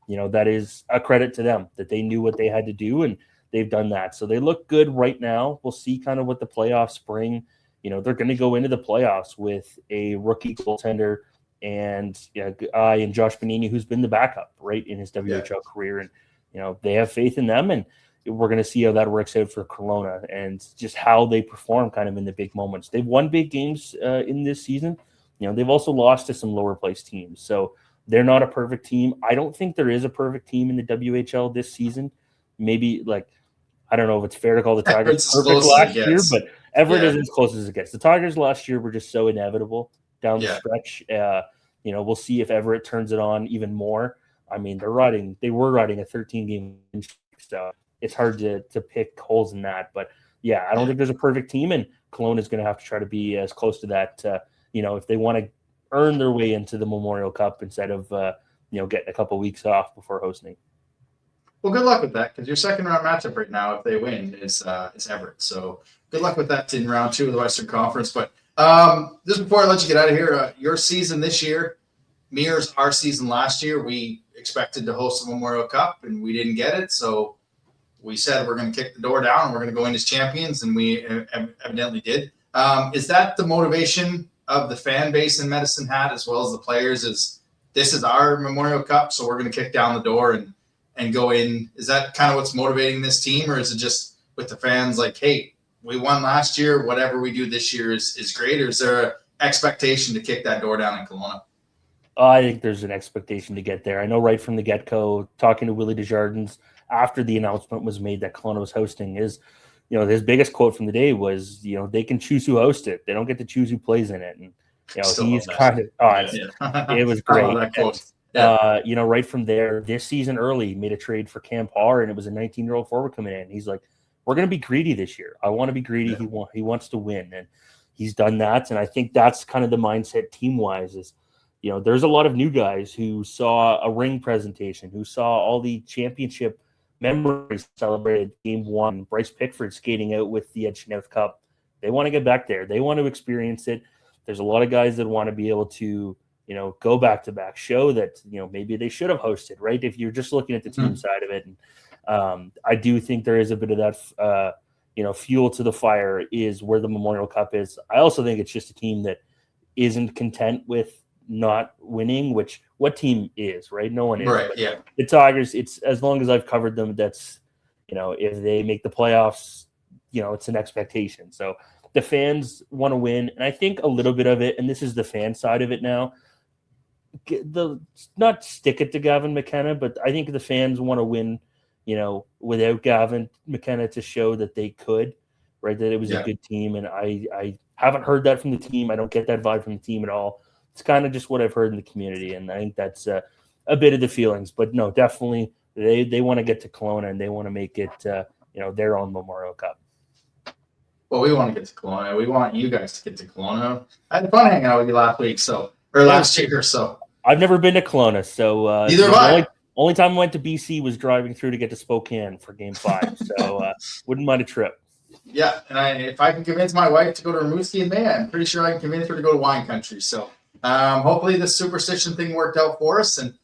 that is a credit to them that they knew what they had to do, and they've done that. So they look good right now. We'll see kind of what the playoffs bring. They're going to go into the playoffs with a rookie goaltender and Josh Benini, who's been the backup, right, in his WHL career. And, they have faith in them, and we're going to see how that works out for Kelowna and just how they perform kind of in the big moments. They've won big games in this season. They've also lost to some lower place teams. So they're not a perfect team. I don't think there is a perfect team in the WHL this season. Maybe, I don't know if it's fair to call the Tigers perfect last year, but Everett is as close as it gets. The Tigers last year were just so inevitable down the stretch. We'll see if Everett turns it on even more. I mean, they were riding a 13-game streak, so it's hard to pick holes in that. But I don't think there's a perfect team, and Kelowna is going to have to try to be as close to that, if they want to earn their way into the Memorial Cup instead of, getting a couple weeks off before hosting. Well, good luck with that, because your second round matchup right now, if they win, is Everett. So good luck with that in round 2 of the Western Conference. But just before I let you get out of here, your season this year mirrors our season last year. We expected to host the Memorial Cup, and we didn't get it. So we said we're going to kick the door down, and we're going to go in as champions, and we evidently did. Is that the motivation of the fan base in Medicine Hat as well as the players? Is this is our Memorial Cup, so we're going to kick down the door and go in? Is that kind of what's motivating this team, or is it just with the fans like, hey, we won last year, whatever we do this year is great, or is there an expectation to kick that door down in Kelowna? I think there's an expectation to get there. I know right from the get-go, talking to Willie Desjardins after the announcement was made that Kelowna was hosting, his biggest quote from the day was, they can choose who hosts it. They don't get to choose who plays in it. And, he's kind of, it was great. Right from there, this season early, made a trade for Cam Parr, and it was a 19-year-old forward coming in. He's like, we're going to be greedy this year. I want to be greedy. Yeah. He wants to win, and he's done that. And I think that's kind of the mindset team-wise is, there's a lot of new guys who saw a ring presentation, who saw all the championship memories celebrated game 1, Bryce Pickford skating out with the Ed Chinook Cup. They want to get back there. They want to experience it. There's a lot of guys that want to be able to, go back-to-back, show that, maybe they should have hosted, right? If you're just looking at the team side of it. And I do think there is a bit of that, fuel to the fire is where the Memorial Cup is. I also think it's just a team that isn't content with not winning, which what team is, right? No one is. Right, yeah. The Tigers, it's as long as I've covered them, that's, if they make the playoffs, it's an expectation. So the fans want to win. And I think a little bit of it, and this is the fan side of it now, not stick it to Gavin McKenna, but I think the fans want to win, without Gavin McKenna to show that they could, right? That it was a good team. And I haven't heard that from the team. I don't get that vibe from the team at all. It's kind of just what I've heard in the community. And I think that's a bit of the feelings, but no, definitely they want to get to Kelowna and they want to make it, their own Memorial Cup. Well, we want to get to Kelowna. We want you guys to get to Kelowna. I had fun hanging out with you last year. So I've never been to Kelowna, so neither have I. Only time I went to BC was driving through to get to Spokane for Game 5. So wouldn't mind a trip. Yeah, and if I can convince my wife to go to Rimouski in May, I'm pretty sure I can convince her to go to wine country. So hopefully this superstition thing worked out for us. And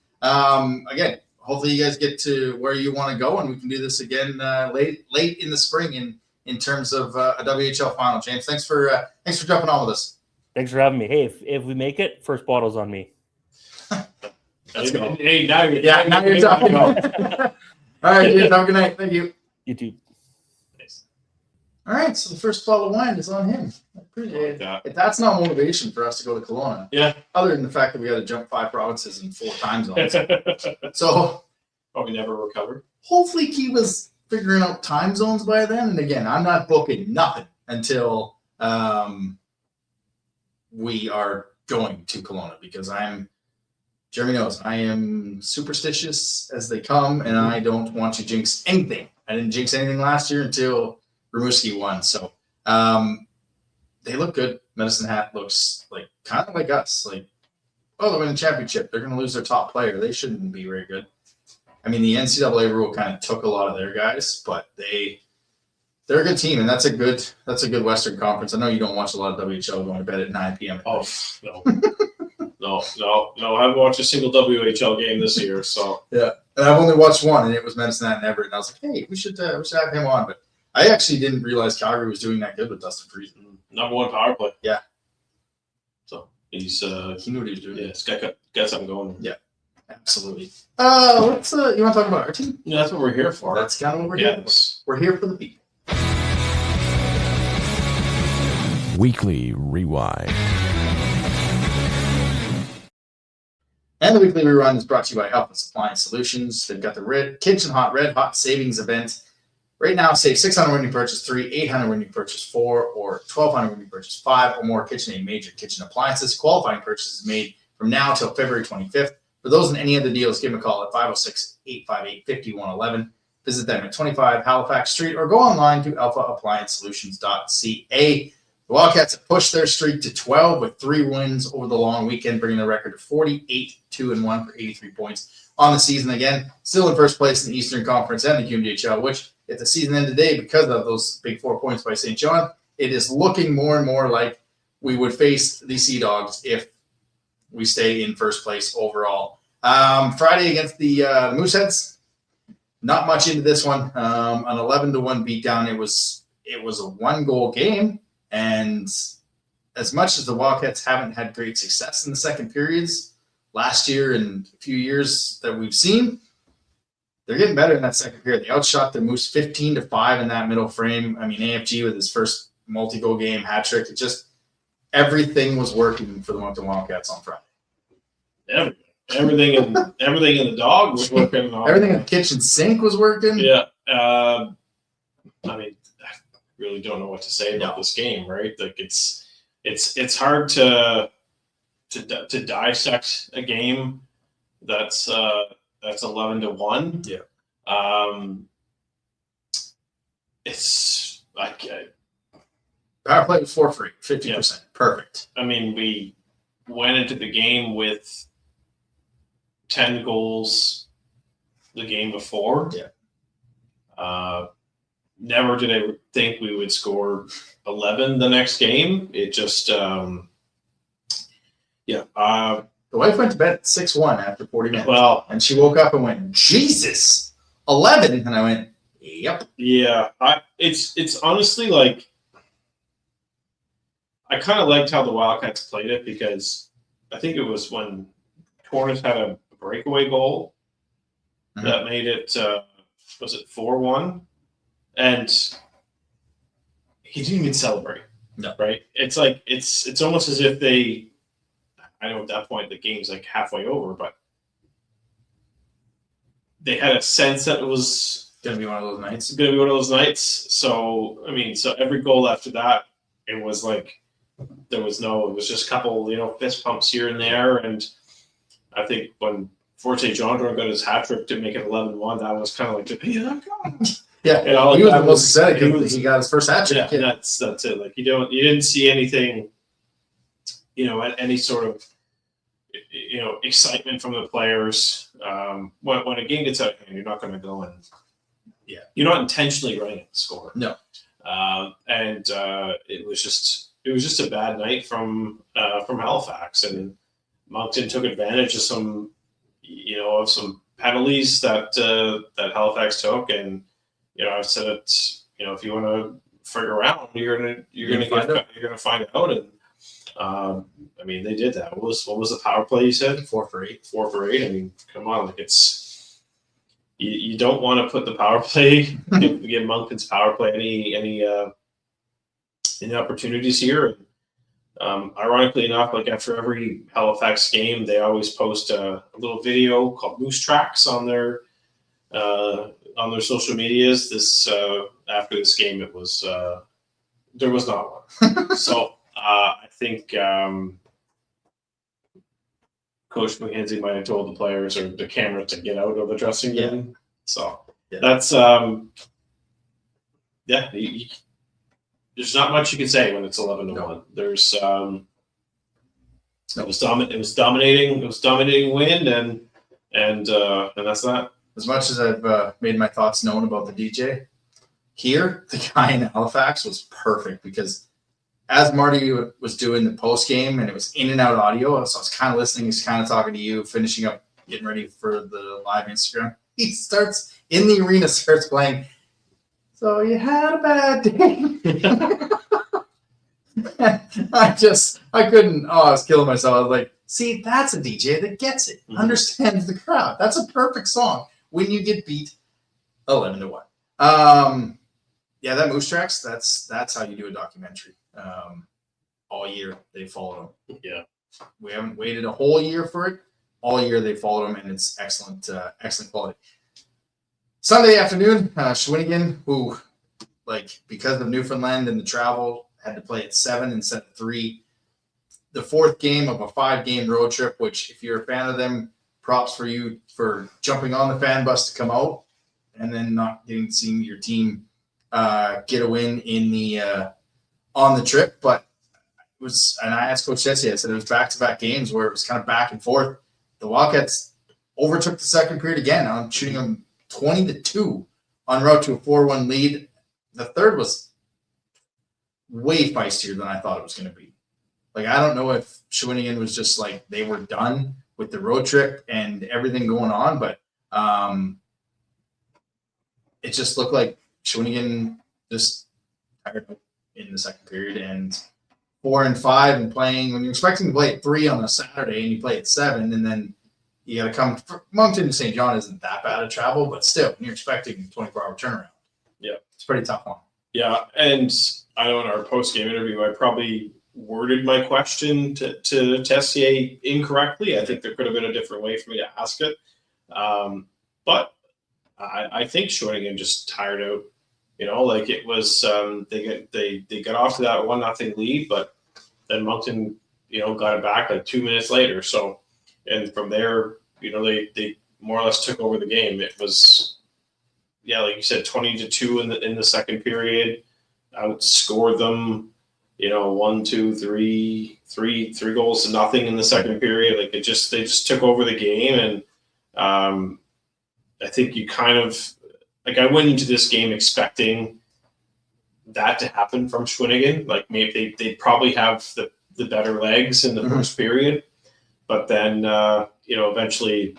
again, hopefully you guys get to where you want to go, and we can do this again late in the spring in terms of a WHL final. James, thanks for jumping on with us. Thanks for having me. Hey, if we make it, first bottle's on me. Let's go. Hey, now you're talking. All right, James, have a good night. Thank you. You too. Nice. All right, so the first bottle of wine is on him. If that's not motivation for us to go to Kelowna. Yeah. Other than the fact that we got to jump 5 provinces in 4 time zones. So probably never recovered. Hopefully he was figuring out time zones by then. And again, I'm not booking nothing until we are going to Kelowna, because Jeremy knows I am superstitious as they come, and I don't want to jinx anything. I didn't jinx anything last year until Rimouski won. So they look good. Medicine Hat looks kind of like us. They're winning a championship. They're going to lose their top player. They shouldn't be very good. I mean, the NCAA rule kind of took a lot of their guys, but they're a good team, and that's a good Western Conference. I know you don't watch a lot of WHL going to bed at 9 p.m. Oh, no. No. I haven't watched a single WHL game this year. So yeah, and I've only watched one, and it was Medicine Hat and Everett. And I was like, hey, we should have him on. But I actually didn't realize Calgary was doing that good with Dustin Friesen. Number 1 power play. Yeah. So he knew what he was doing. Yeah, it's got something going. Yeah, absolutely. Let's you want to talk about our team? Yeah, that's what we're here for. That's kind of what we're here for. We're here for the people. Weekly Rewind. And the Weekly Rerun is brought to you by Alphas Appliance Solutions. They've got the Kitchen Hot Red Hot Savings Event. Right now, save $600 when you purchase 3, $800 when you purchase 4, or $1,200 when you purchase 5 or more KitchenAid major kitchen appliances. Qualifying purchases made from now until February 25th. For those and any other deals, give them a call at 506-858-5111. Visit them at 25 Halifax Street or go online to alphaappliancesolutions.ca. The Wildcats have pushed their streak to 12 with 3 wins over the long weekend, bringing their record to 48-2-1 for 83 points on the season. Again, still in first place in the Eastern Conference and the QMJHL, which if the season ended today because of those big 4 points by St. John, it is looking more and more like we would face the Sea Dogs if we stay in first place overall. Friday against the Mooseheads, not much into this one. An 11-1 beatdown. It was a 1-goal game. And as much as the Wildcats haven't had great success in the second periods last year and a few years that we've seen, they're getting better in that second period. They outshot the Moose 15-5 in that middle frame. I mean, AFG with his first multi-goal game hat trick. It just everything was working for the Moncton Wildcats on Friday. Everything in the dog was working. Everything in the kitchen sink was working. Yeah. I mean, really don't know what to say about this game, right? It's hard to dissect a game That's 11-1. Yeah. It's like power play was 4 for 8, 50%. Yeah. Perfect. I mean, we went into the game with 10 goals the game before. Yeah. Never did I think we would score 11 the next game. It just, The wife went to bed at 6-1 after 40 minutes. Well, and she woke up and went, Jesus, 11. And I went, yep. Yeah. It's honestly like, I kind of liked how the Wildcats played it because I think it was when Torres had a breakaway goal that made it, was it 4-1? And he didn't even celebrate. No. Right? It's like, it's almost as if I know at that point the game's like halfway over, but they had a sense that it was going to be one of those nights. Going to be one of those nights. So, I mean, every goal after that, it was like, it was just a couple, fist pumps here and there. And I think when Forte John got his hat trick to make it 11-1, that was kind of like, yeah, he was the most excited because he got his first hat trick. Yeah, that's it. Like you didn't see anything, any sort of, excitement from the players. When a game gets out of hand, you're not going to go and, you're not intentionally running the score. No. And it was just a bad night from Halifax, and Moncton took advantage of some penalties that Halifax took, and I've said it. If you want to figure out, you're gonna find out. And I mean, they did that. What was the power play you said? 4 for 8. 4 for 8. I mean, come on, like it's you don't want to put the power play give Moncton's power play any opportunities here. Ironically enough, like after every Halifax game, they always post a little video called Moose Tracks on their social medias. This after this game, it was there was not one. So I think Coach McKenzie might have told the players or the camera to get out of the dressing room. Yeah. So that's there's not much you can say when it's 11-1. No. There's it was dominating. It was dominating win, and that's that. As much as I've made my thoughts known about the DJ here, the guy in Halifax was perfect because as Marty was doing the post game and it was in and out audio, so I was kind of listening. He's kind of talking to you, finishing up, getting ready for the live Instagram. He starts in the arena, starts playing. So you had a bad day. I couldn't. I was killing myself. I was like, see, that's a DJ that gets it, understands the crowd. That's a perfect song when you get beat 11-1. That Moose Tracks. That's how you do a documentary. All year they followed him. Yeah, we haven't waited a whole year for it. All year they followed him, and it's excellent, excellent quality. Sunday afternoon, Shawinigan, who, because of Newfoundland and the travel, had to play at 7 instead of 3. The fourth game of a 5-game road trip, which, if you're a fan of them, props for you for jumping on the fan bus to come out and then not getting to see your team get a win in the on the trip. But it was, and I asked Coach Jesse, I said it was back-to-back games where it was kind of back and forth. The Wildcats overtook the second period again on shooting them 20-2 en route to a 4-1 lead. The third was way feistier than I thought it was going to be. I don't know if Shawinigan was just they were done with the road trip and everything going on, but it just looked like Shawinigan just tired out in the second period, and 4 and 5 and playing when you're expecting to play at 3 on a Saturday and you play at 7, and then you got to come. Moncton to St. John isn't that bad of travel, but still, you're expecting a 24-hour turnaround. Yeah, it's a pretty tough one. Yeah, and I know in our post-game interview, I probably worded my question to Tessier incorrectly. I think there could have been a different way for me to ask it, but I think Shawinigan just tired out. It was they got off to that 1-0 lead, but then Moncton got it back 2 minutes later. So. And from there, they more or less took over the game. It was, like you said, 20-2 in the second period. Outscored them, 1, 2, 3 goals to nothing in the second period. Like they just took over the game, and I think you kind of I went into this game expecting that to happen from Shawinigan. Like maybe they probably have the better legs in the first period, but then eventually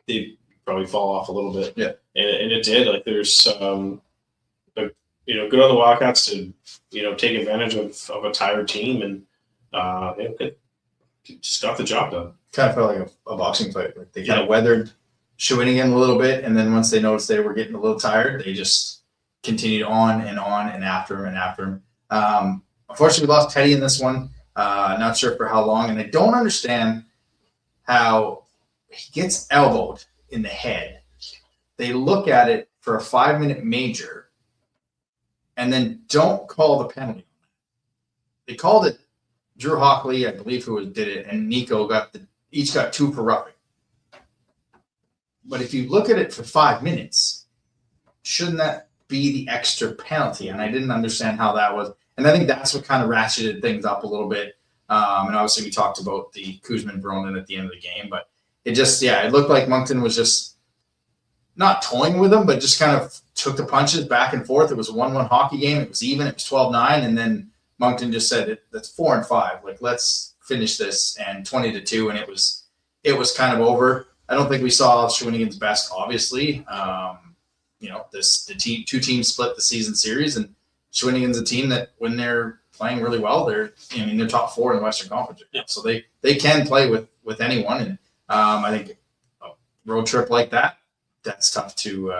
they probably fall off a little bit. Yeah, and it did. Like there's good on the Wildcats to take advantage of a tired team, and they just got the job done. Kind of felt like a boxing fight. Like they kind of weathered Shawinigan a little bit, and then once they noticed they were getting a little tired, they just continued on and after him. Unfortunately, we lost Teddy in this one. Not sure for how long, and I don't understand how he gets elbowed in the head. They look at it for a 5-minute major and then don't call the penalty. They called it Drew Hockley, I believe, who did it, and Nico each got 2 for roughing. But if you look at it for 5 minutes, shouldn't that be the extra penalty? And I didn't understand how that was. And I think that's what kind of ratcheted things up a little bit. And obviously we talked about the Kuzman-Bronin at the end of the game, but it just, it looked like Moncton was just not toying with them, but just kind of took the punches back and forth. It was a 1-1 hockey game. It was even. It was 12-9. And then Moncton just said, that's 4-5. Like, let's finish this. And 20-2. And it was kind of over. I don't think we saw Shawinigan's best, obviously. The two teams split the season series, and Shawinigan's a team that when they're playing really well, they're top 4 in the Western Conference. Yeah. So they can play with anyone. And I think a road trip like that's tough to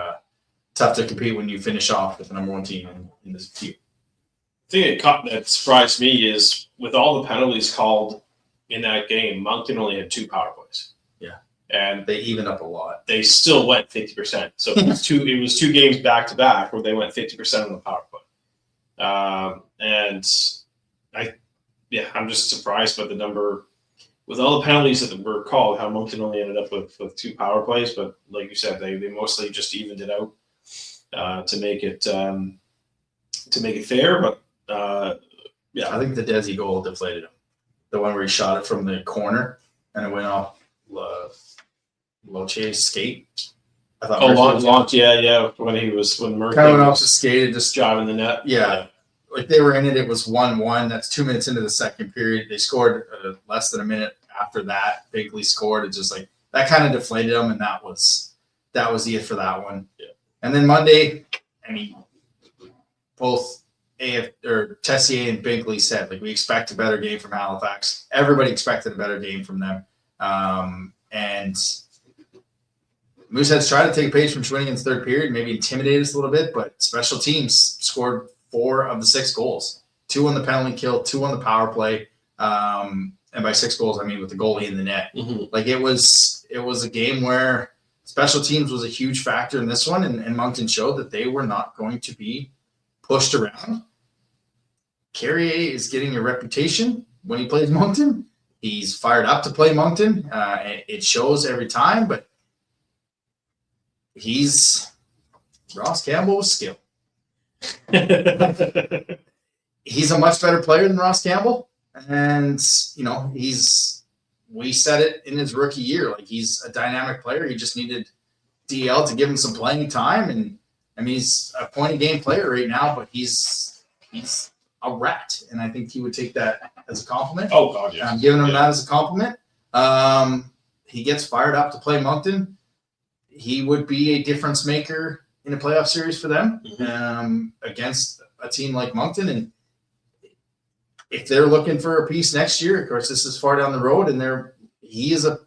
compete when you finish off with the number 1 team in this team. The thing that surprised me is with all the penalties called in that game, Moncton only had 2 power plays. Yeah. And they evened up a lot. They still went 50%. So it was 2 games back to back where they went 50% on the power play. And I'm just surprised by the number with all the penalties that were called, how Moncton only ended up with 2 power plays. But like you said, they mostly just evened it out to make it fair. But I think the Desi goal deflated him. The one where he shot it from the corner and it went off Loche's skate. I thought. Launch, when Murphy kind of went off the skate and just driving the net. Yeah. Like they were in it. It was 1-1. That's 2 minutes into the second period. They scored less than a minute after that. Bigley scored. It's just like that kind of deflated them, and that was it for that one. Yeah. And then Monday, both Tessier and Bigley said, like, we expect a better game from Halifax. Everybody expected a better game from them. And Mooseheads tried to take a page from Shawinigan's third period, maybe intimidate us a little bit, but special teams scored 4 of the 6 goals. 2 on the penalty kill, 2 on the power play. And by 6 goals, I mean with the goalie in the net. Mm-hmm. Like it was a game where special teams was a huge factor in this one, and Moncton showed that they were not going to be pushed around. Carrier is getting a reputation when he plays Moncton. He's fired up to play Moncton. It shows every time, but he's Ross Campbell with skill. He's a much better player than Ross Campbell. And, we said it in his rookie year, like he's a dynamic player. He just needed DL to give him some playing time. And he's a point a game player right now, but he's a rat. And I think he would take that as a compliment. Oh God, yeah. I'm giving him that as a compliment. He gets fired up to play Moncton. He would be a difference maker in a playoff series for them, against a team like Moncton. And if they're looking for a piece next year, of course, this is far down the road, and he is a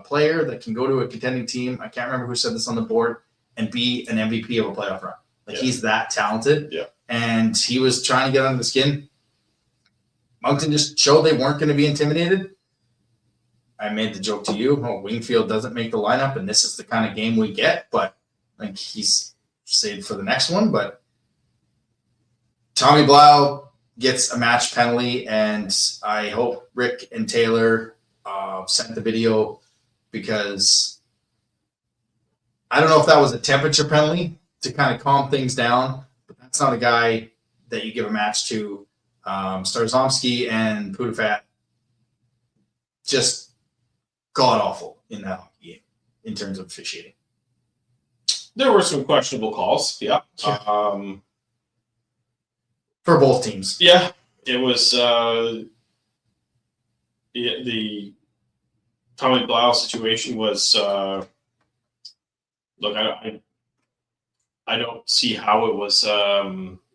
player that can go to a contending team. I can't remember who said this on the board, and be an MVP of a playoff run. He's that talented. Yeah. And he was trying to get under the skin. Moncton just showed they weren't going to be intimidated. I made the joke to you, Wingfield doesn't make the lineup, and this is the kind of game we get, but he's saved for the next one. But Tommy Blau gets a match penalty, and I hope Rick and Taylor sent the video because I don't know if that was a temperature penalty to kind of calm things down, but that's not a guy that you give a match to. Starzomski and Pudafat just god awful in that hockey game in terms of officiating. There were some questionable calls. Yeah. For both teams. Yeah. It was the Tommy Blau situation was look, I don't see how it was a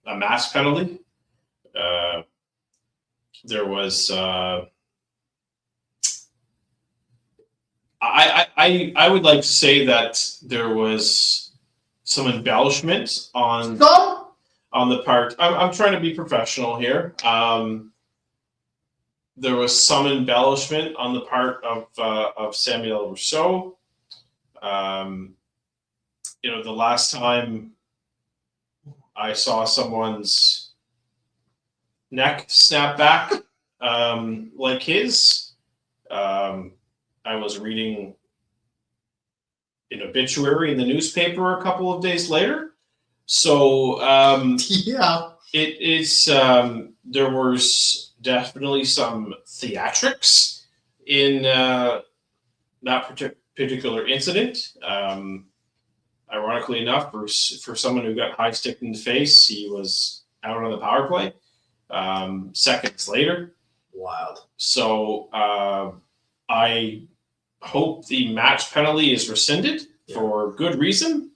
mask penalty. There was I would like to say that there was some embellishment on the part. I'm trying to be professional here. There was some embellishment on the part of Samuel Rousseau. The last time I saw someone's neck snap back like his, I was reading an obituary in the newspaper a couple of days later. So Yeah, it is. There was definitely some theatrics in that particular incident. Ironically enough, for someone who got high sticked in the face, he was out on the power play seconds later. wild. So I hope the match penalty is rescinded for good reason,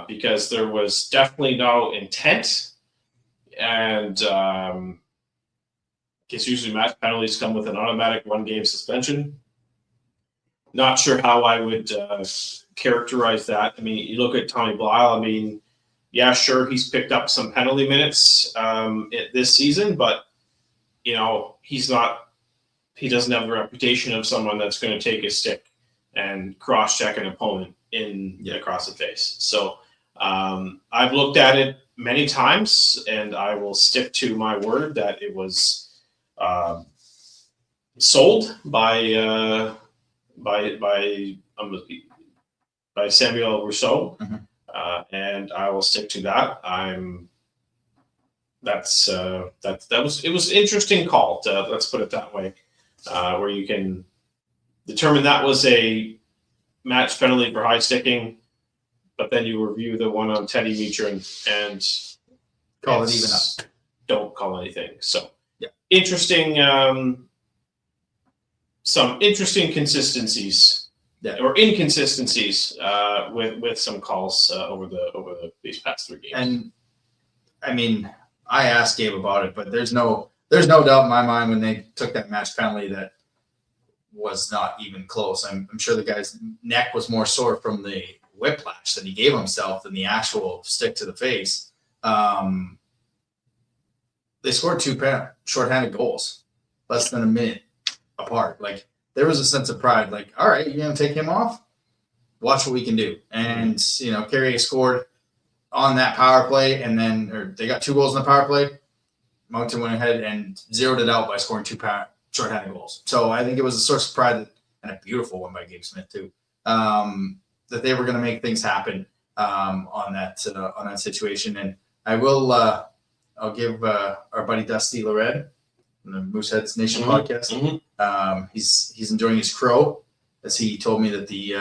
because there was definitely no intent. And because usually match penalties come with an automatic 1-game suspension. Not sure how I would characterize that. I mean, you look at Tommy Blau. I mean, yeah, sure, he's picked up some penalty minutes this season, but he's not. He doesn't have the reputation of someone that's going to take his stick and cross-check an opponent across the face. So I've looked at it many times, and I will stick to my word that it was sold by Samuel Rousseau, and I will stick to that. It was an interesting call. Let's put it that way, where you can determine that was a match penalty for high sticking, but then you review the one on Teddy Mitrin and Call it even up. Don't call anything. So yeah, interesting. Some interesting consistencies. Or inconsistencies with some calls over these past 3 games. And I mean, I asked Gabe about it, but there's no doubt in my mind when they took that match penalty that was not even close. I'm sure the guy's neck was more sore from the whiplash that he gave himself than the actual stick to the face. They scored 2 shorthanded goals, less than a minute apart. Like, there was a sense of pride. Like, all right, you're going to take him off? Watch what we can do. And, Carrier scored on that power play, and then they got 2 goals in the power play. Moncton went ahead and zeroed it out by scoring 2 shorthanded goals. So I think it was a source of pride, and a beautiful one by Gabe Smith too, that they were going to make things happen on that situation. And I will I'll give our buddy Dusty Lored from the Mooseheads Nation podcast. He's enjoying his crow, as he told me that the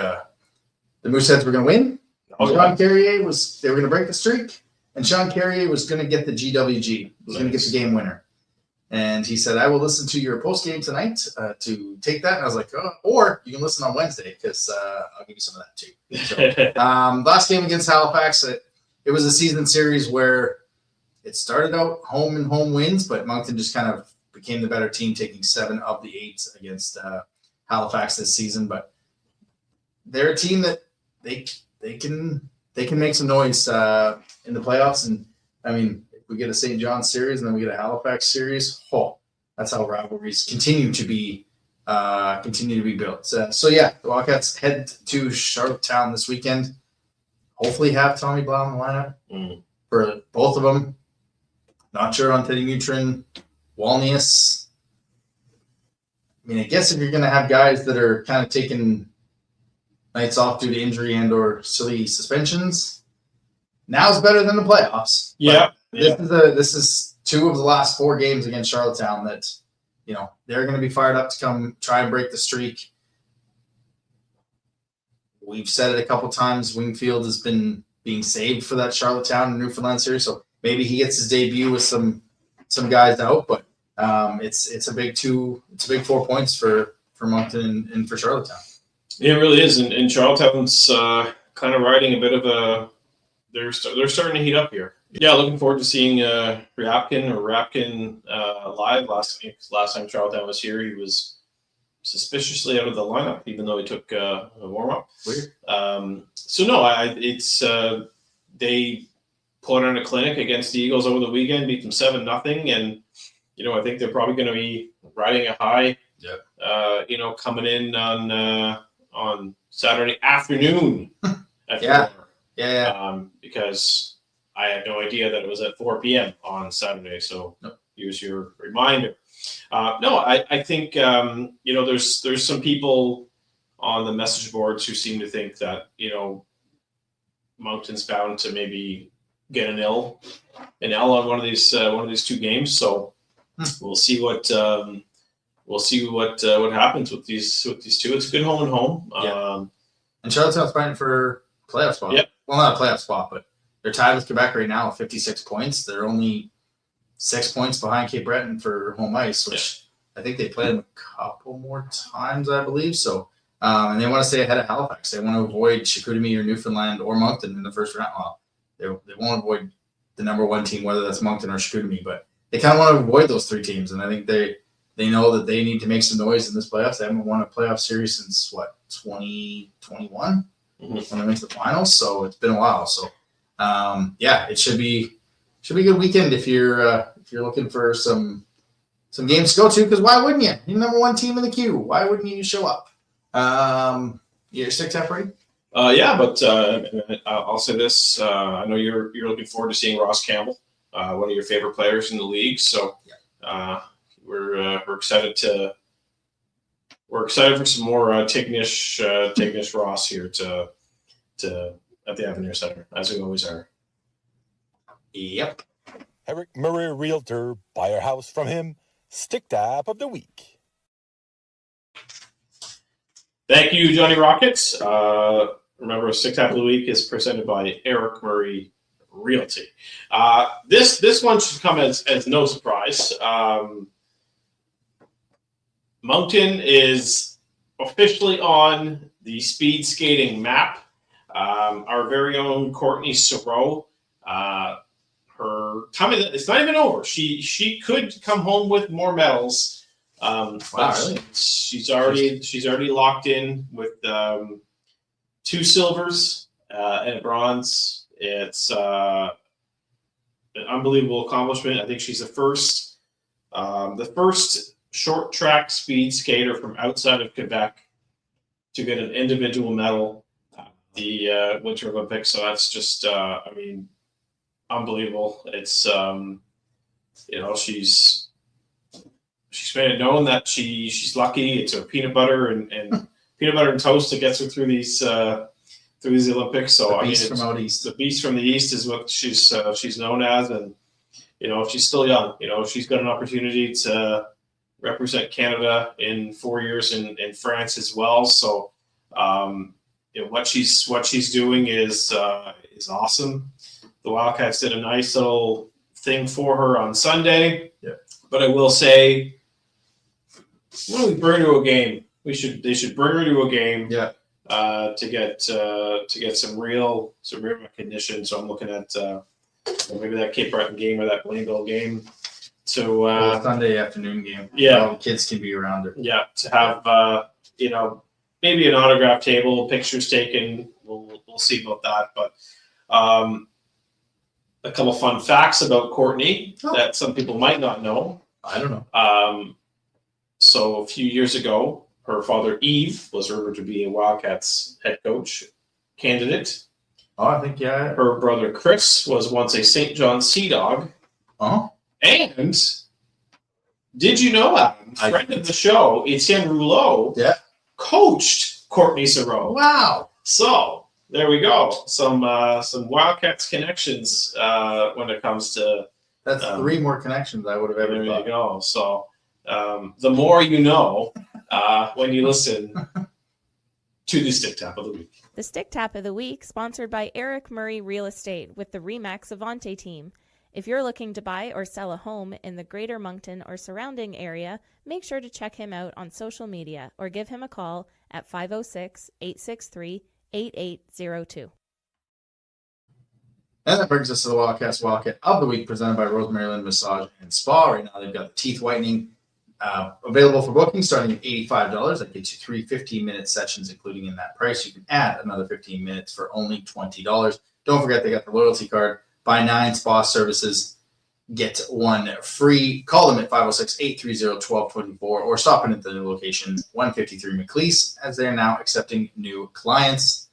Mooseheads were going to win. Sean Carrier they were going to break the streak, and Sean Carrier was going to get the GWG. Was going to get the game winner. And he said, I will listen to your post game tonight to take that. And I was like, oh, or you can listen on Wednesday, because I'll give you some of that too. So, last game against Halifax, it was a season series where it started out home and home wins, but Moncton just kind of became the better team, taking 7 of the 8 against Halifax this season. But they're a team that they can make some noise in the playoffs. And I mean, if we get a St. John's series and then we get a Halifax series, that's how rivalries continue to be built. So yeah, the Wildcats head to Charlottetown this weekend. Hopefully have Tommy Blau in the lineup for both of them. Not sure on Teddy Mitrin. Walnius I guess if you're going to have guys that are kind of taking nights off due to injury and or silly suspensions, now's better than the playoffs. Yeah. This is 2 of the last 4 games against Charlottetown that, they're going to be fired up to come try and break the streak. We've said it a couple times. Wingfield has been being saved for that Charlottetown and Newfoundland series, so maybe he gets his debut with some guys out. But it's a big 4 points for Moncton and for Charlottetown. Yeah, it really is, and Charlottetown's kind of riding a bit of a. They're starting to heat up here. Yeah, looking forward to seeing Rapkin live. Last time Charlottetown was here, he was suspiciously out of the lineup, even though he took a warm up. Weird. So no, they put on a clinic against the Eagles over the weekend, beat them 7-0, and I think they're probably going to be riding a high. Yeah. Coming in on Saturday afternoon. Yeah. Because I had no idea that it was at 4 p.m. on Saturday. So Here's your reminder. I think there's some people on the message boards who seem to think that Moncton's bound to maybe get an L on one of these 2 games. So we'll see what happens with these 2. It's a good home and home. And Charlottetown's fighting for playoff spot. Yep. Well, not a playoff spot, but they're tied with Quebec right now with 56 points. They're only 6 points behind Cape Breton for home ice, which I think they played them a couple more times, I believe. So, and they want to stay ahead of Halifax. They want to avoid Chicoutimi or Newfoundland or Moncton in the first round. Well, they won't avoid the number 1 team, whether that's Moncton or Chicoutimi, but they kind of want to avoid those 3 teams. And I think they know that they need to make some noise in this playoffs. They haven't won a playoff series since 2021 when they went to the finals. So it's been a while. So it should be a good weekend if you're looking for some games to go to. Because why wouldn't you? You're the number 1 team in the queue. Why wouldn't you show up? You're 6 ready? But I'll say this. I know you're looking forward to seeing Ross Campbell, one of your favorite players in the league. So we're excited for some more Tignish Ross here at the Avenir Center, as we always are. Yep. Eric Murray, Realtor. Buy your house from him. Stick Tap of the Week. Thank you, Johnny Rockets. Remember, Stick Tap of the Week is presented by Eric Murray Realty. This one should come as no surprise. Moncton is officially on the speed skating map. Our very own Courtney Sereau, her time, it's not even over. She could come home with more medals. Really? She's already locked in with 2 silvers and a bronze. It's an unbelievable accomplishment. I think she's the first short track speed skater from outside of Quebec to get an individual medal at the Winter Olympics. So that's just, unbelievable. It's, she's made it known that she's lucky. It's her peanut butter and peanut butter and toast that gets her through these Olympics. So the beast from out east. The beast from the east is what she's known as, and she's still young. She's got an opportunity to represent Canada in 4 years in France as well. So what she's doing is awesome. The Wildcats did a nice little thing for her on Sunday. Yeah. But I will say, when we bring her to a game, they should bring her to a game. Yeah. To get some real recognition. So I'm looking at maybe that Cape Breton game or that Blainville game. To Sunday afternoon game. Yeah. All the kids can be around her. Yeah. To have maybe an autograph table, pictures taken. We'll see about that. But a couple fun facts about Courtney that some people might not know. I don't know. So a few years ago, her father, Eve, was rumored to be a Wildcats head coach candidate. Oh, I think, yeah. Her brother, Chris, was once a St. John Sea Dog. Oh. And Did you know, Adam, friend of the show, Etienne Rouleau, coached Courtney Saroux? Wow. So there we go. Some Wildcats connections when it comes to. That's 3 more connections I would have ever thought. There you go. So the more you know when you listen to the Stick Tap of the Week. The Stick Tap of the Week, sponsored by Eric Murray Real Estate with the RE/MAX Avante team. If you're looking to buy or sell a home in the greater Moncton or surrounding area, make sure to check him out on social media or give him a call at 506-863-8802. And that brings us to the Wildcats Wildcat of the Week, presented by Rosemary Lynn Massage and Spa. Right now they've got the teeth whitening available for booking starting at $85. That gets you 3 15-minute sessions, including in that price. You can add another 15 minutes for only $20. Don't forget they got the loyalty card. Buy 9 spa services, get 1 free. Call them at 506-830-1224 or stop in at the new location, 153 McLeese, as they're now accepting new clients.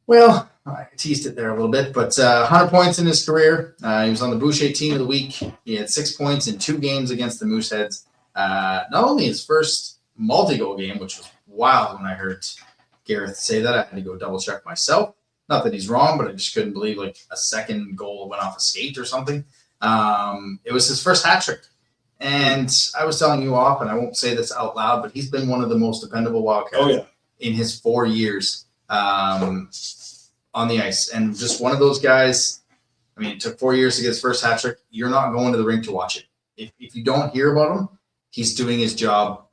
Well, I teased it there a little bit, but 100 points in his career. He was on the Boucher team of the week. He had 6 points in 2 games against the Mooseheads. Not only his first multi-goal game, which was wild when I heard Gareth say that. I had to go double-check myself. Not that he's wrong, but I just couldn't believe like a second goal went off a skate or something. It was his first hat trick. And I was telling you off, and I won't say this out loud, but he's been one of the most dependable Wildcats in his 4 years on the ice. And just one of those guys, I mean, it took 4 years to get his first hat trick. You're not going to the rink to watch it. If you don't hear about him, he's doing his job.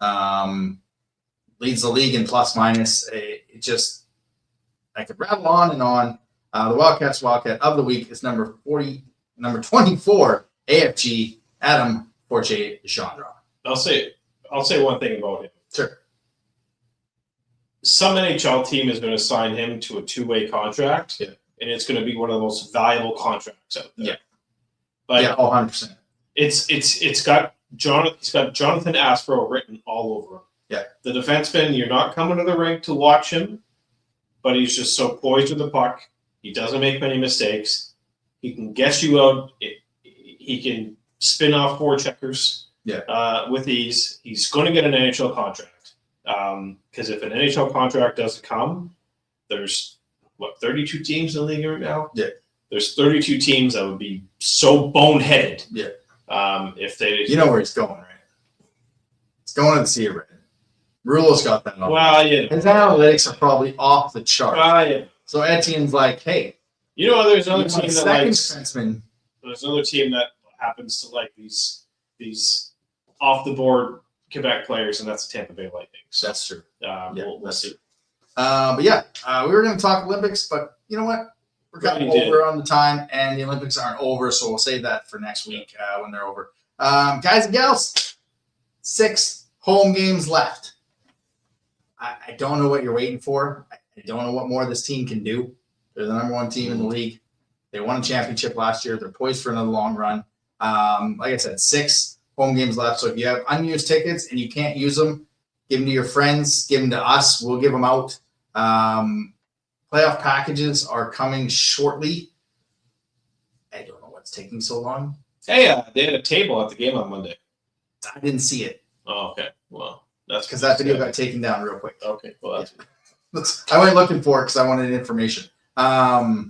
Leads the league in plus minus. I could rattle on and on. The Wildcats Wildcat of the Week is number 24, AFG, Adam Fortier-Chandra. I'll say one thing about him. Sure. Some NHL team is going to sign him to a 2-way contract, and it's going to be one of the most valuable contracts out there. Yeah, 100%. It's got Jonathan Aspro written all over him. Yeah. The defenseman, you're not coming to the rink to watch him, but he's just so poised with the puck. He doesn't make many mistakes. He can get you out. He can spin off 4 checkers with ease. He's going to get an NHL contract. Because if an NHL contract doesn't come, there's, 32 teams in the league right now? Yeah. There's 32 teams that would be so boneheaded. Yeah. If they... You know where he's going, right? It's going to the Sea of Red. Rulo's got that. Well, yeah. His analytics are probably off the chart. Yeah. So Etienne's like, hey. You know, there's another team that likes... defenseman. There's another team that happens to like these off-the-board Quebec players, and that's the Tampa Bay Lightning. So, that's true. We'll see. But yeah, we were going to talk Olympics, but you know what? We're kind of over on the time, and the Olympics aren't over, so we'll save that for next week when they're over. Guys and gals, 6 home games left. I don't know what you're waiting for. I don't know what more this team can do. They're the number 1 team in the league. They won a championship last year. They're poised for another long run. Like I said, 6 home games left. So if you have unused tickets and you can't use them, give them to your friends, give them to us. We'll give them out. Playoff packages are coming shortly. I don't know what's taking so long. Hey, they had a table at the game on Monday. I didn't see it. Oh, okay. Well, that's because that video got taken down real quick. Okay, well, I went looking for it because I wanted information. I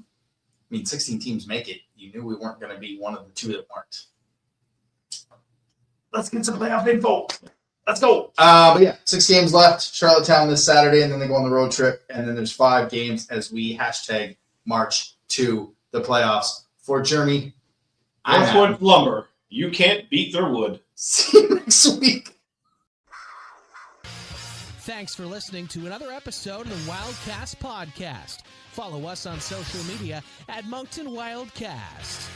mean, 16 teams make it. You knew we weren't going to be one of the 2 that weren't. Let's get some playoff info. Let's go. But yeah, 6 games left. Charlottetown this Saturday, and then they go on the road trip. And then there's 5 games as we #march to the playoffs for Jeremy. Northwood Lumber. You can't beat their wood. See you next week. Thanks for listening to another episode of the Wildcats Podcast. Follow us on social media at Moncton Wildcast.